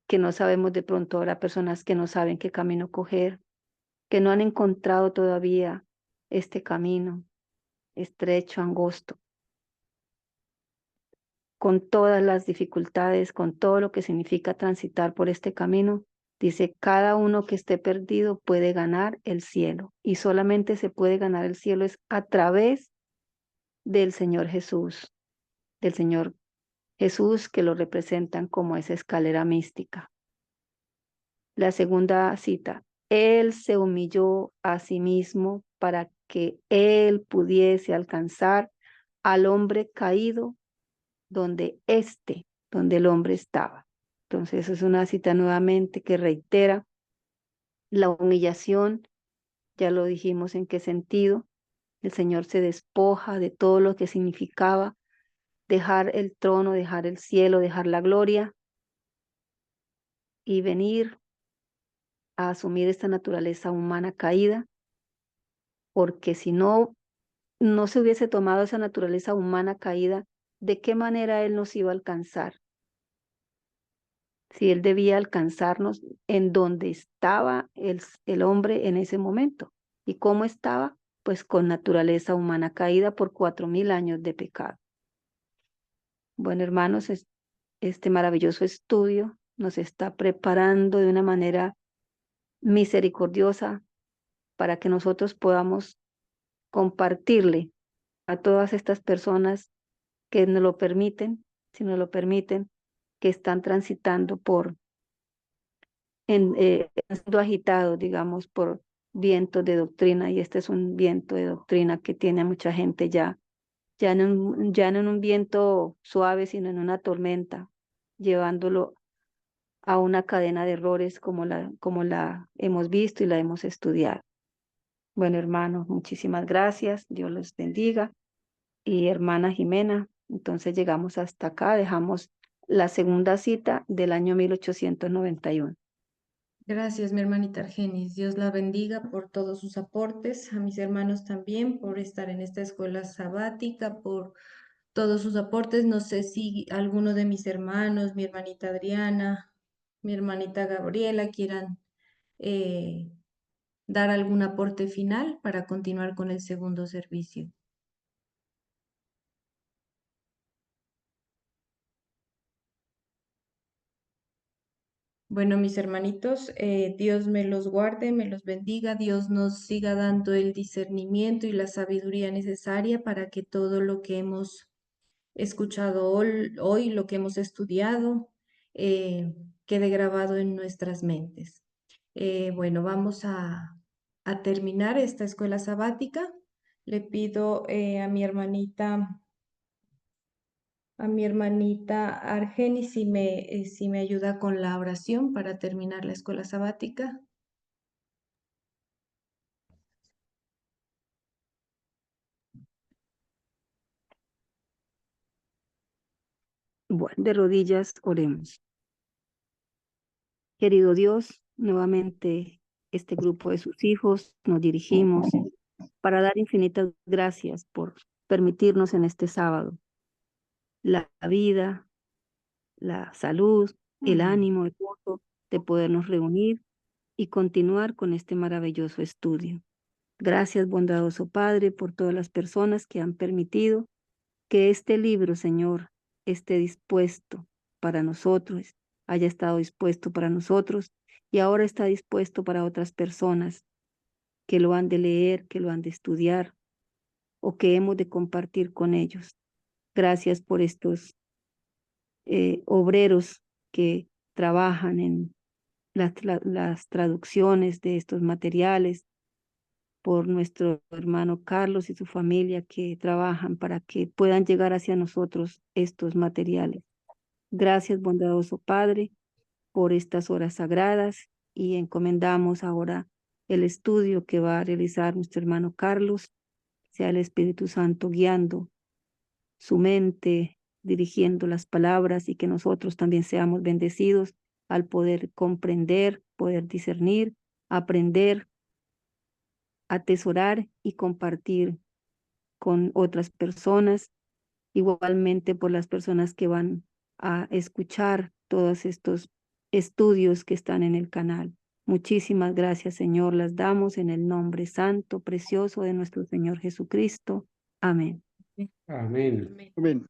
que no sabemos de pronto, ahora personas que no saben qué camino coger, que no han encontrado todavía este camino estrecho, angosto, con todas las dificultades, con todo lo que significa transitar por este camino. Dice: cada uno que esté perdido puede ganar el cielo, y solamente se puede ganar el cielo es a través del Señor Jesús, del Señor Jesús, que lo representan como esa escalera mística. La segunda cita: Él se humilló a sí mismo para que Él pudiese alcanzar al hombre caído donde el hombre estaba. Entonces es una cita nuevamente que reitera la humillación. Ya lo dijimos en qué sentido. El Señor se despoja de todo lo que significaba dejar el trono, dejar el cielo, dejar la gloria y venir a asumir esta naturaleza humana caída, porque si no se hubiese tomado esa naturaleza humana caída, ¿de qué manera Él nos iba a alcanzar? Si Él debía alcanzarnos en donde estaba el hombre en ese momento. ¿Y cómo estaba? Pues con naturaleza humana caída por 4000 años de pecado. Bueno, hermanos, este maravilloso estudio nos está preparando de una manera misericordiosa para que nosotros podamos compartirle a todas estas personas que nos lo permiten, si nos lo permiten, que están transitando siendo agitados, digamos, por vientos de doctrina, y este es un viento de doctrina que tiene a mucha gente ya no en un viento suave, sino en una tormenta, llevándolo a una cadena de errores como la hemos visto y la hemos estudiado. Bueno, hermanos, muchísimas gracias. Dios los bendiga. Y hermana Jimena, entonces llegamos hasta acá, dejamos la segunda cita del año 1891. Gracias, mi hermanita Argenis. Dios la bendiga por todos sus aportes. A mis hermanos también por estar en esta escuela sabática, por todos sus aportes. No sé si alguno de mis hermanos, mi hermanita Adriana, mi hermanita Gabriela, quieran dar algún aporte final para continuar con el segundo servicio. Bueno, mis hermanitos, Dios me los guarde, me los bendiga, Dios nos siga dando el discernimiento y la sabiduría necesaria para que todo lo que hemos escuchado hoy, lo que hemos estudiado, quede grabado en nuestras mentes. Bueno, vamos a terminar esta escuela sabática. Le pido a mi hermanita Argenis si me ayuda con la oración para terminar la escuela sabática. Bueno, de rodillas oremos. Querido Dios, nuevamente este grupo de sus hijos nos dirigimos para dar infinitas gracias por permitirnos en este sábado la vida, la salud, el ánimo, el gozo de podernos reunir y continuar con este maravilloso estudio. Gracias, bondadoso Padre, por todas las personas que han permitido que este libro, Señor, esté dispuesto para nosotros, haya estado dispuesto para nosotros y ahora está dispuesto para otras personas que lo han de leer, que lo han de estudiar o que hemos de compartir con ellos. Gracias por estos obreros que trabajan en las traducciones de estos materiales, por nuestro hermano Carlos y su familia que trabajan para que puedan llegar hacia nosotros estos materiales. Gracias, bondadoso Padre, por estas horas sagradas y encomendamos ahora el estudio que va a realizar nuestro hermano Carlos, sea el Espíritu Santo guiando su mente, dirigiendo las palabras y que nosotros también seamos bendecidos al poder comprender, poder discernir, aprender, atesorar y compartir con otras personas, igualmente por las personas que van a escuchar todos estos estudios que están en el canal. Muchísimas gracias, Señor, las damos en el nombre santo, precioso de nuestro Señor Jesucristo. Amén. Amén. Amén.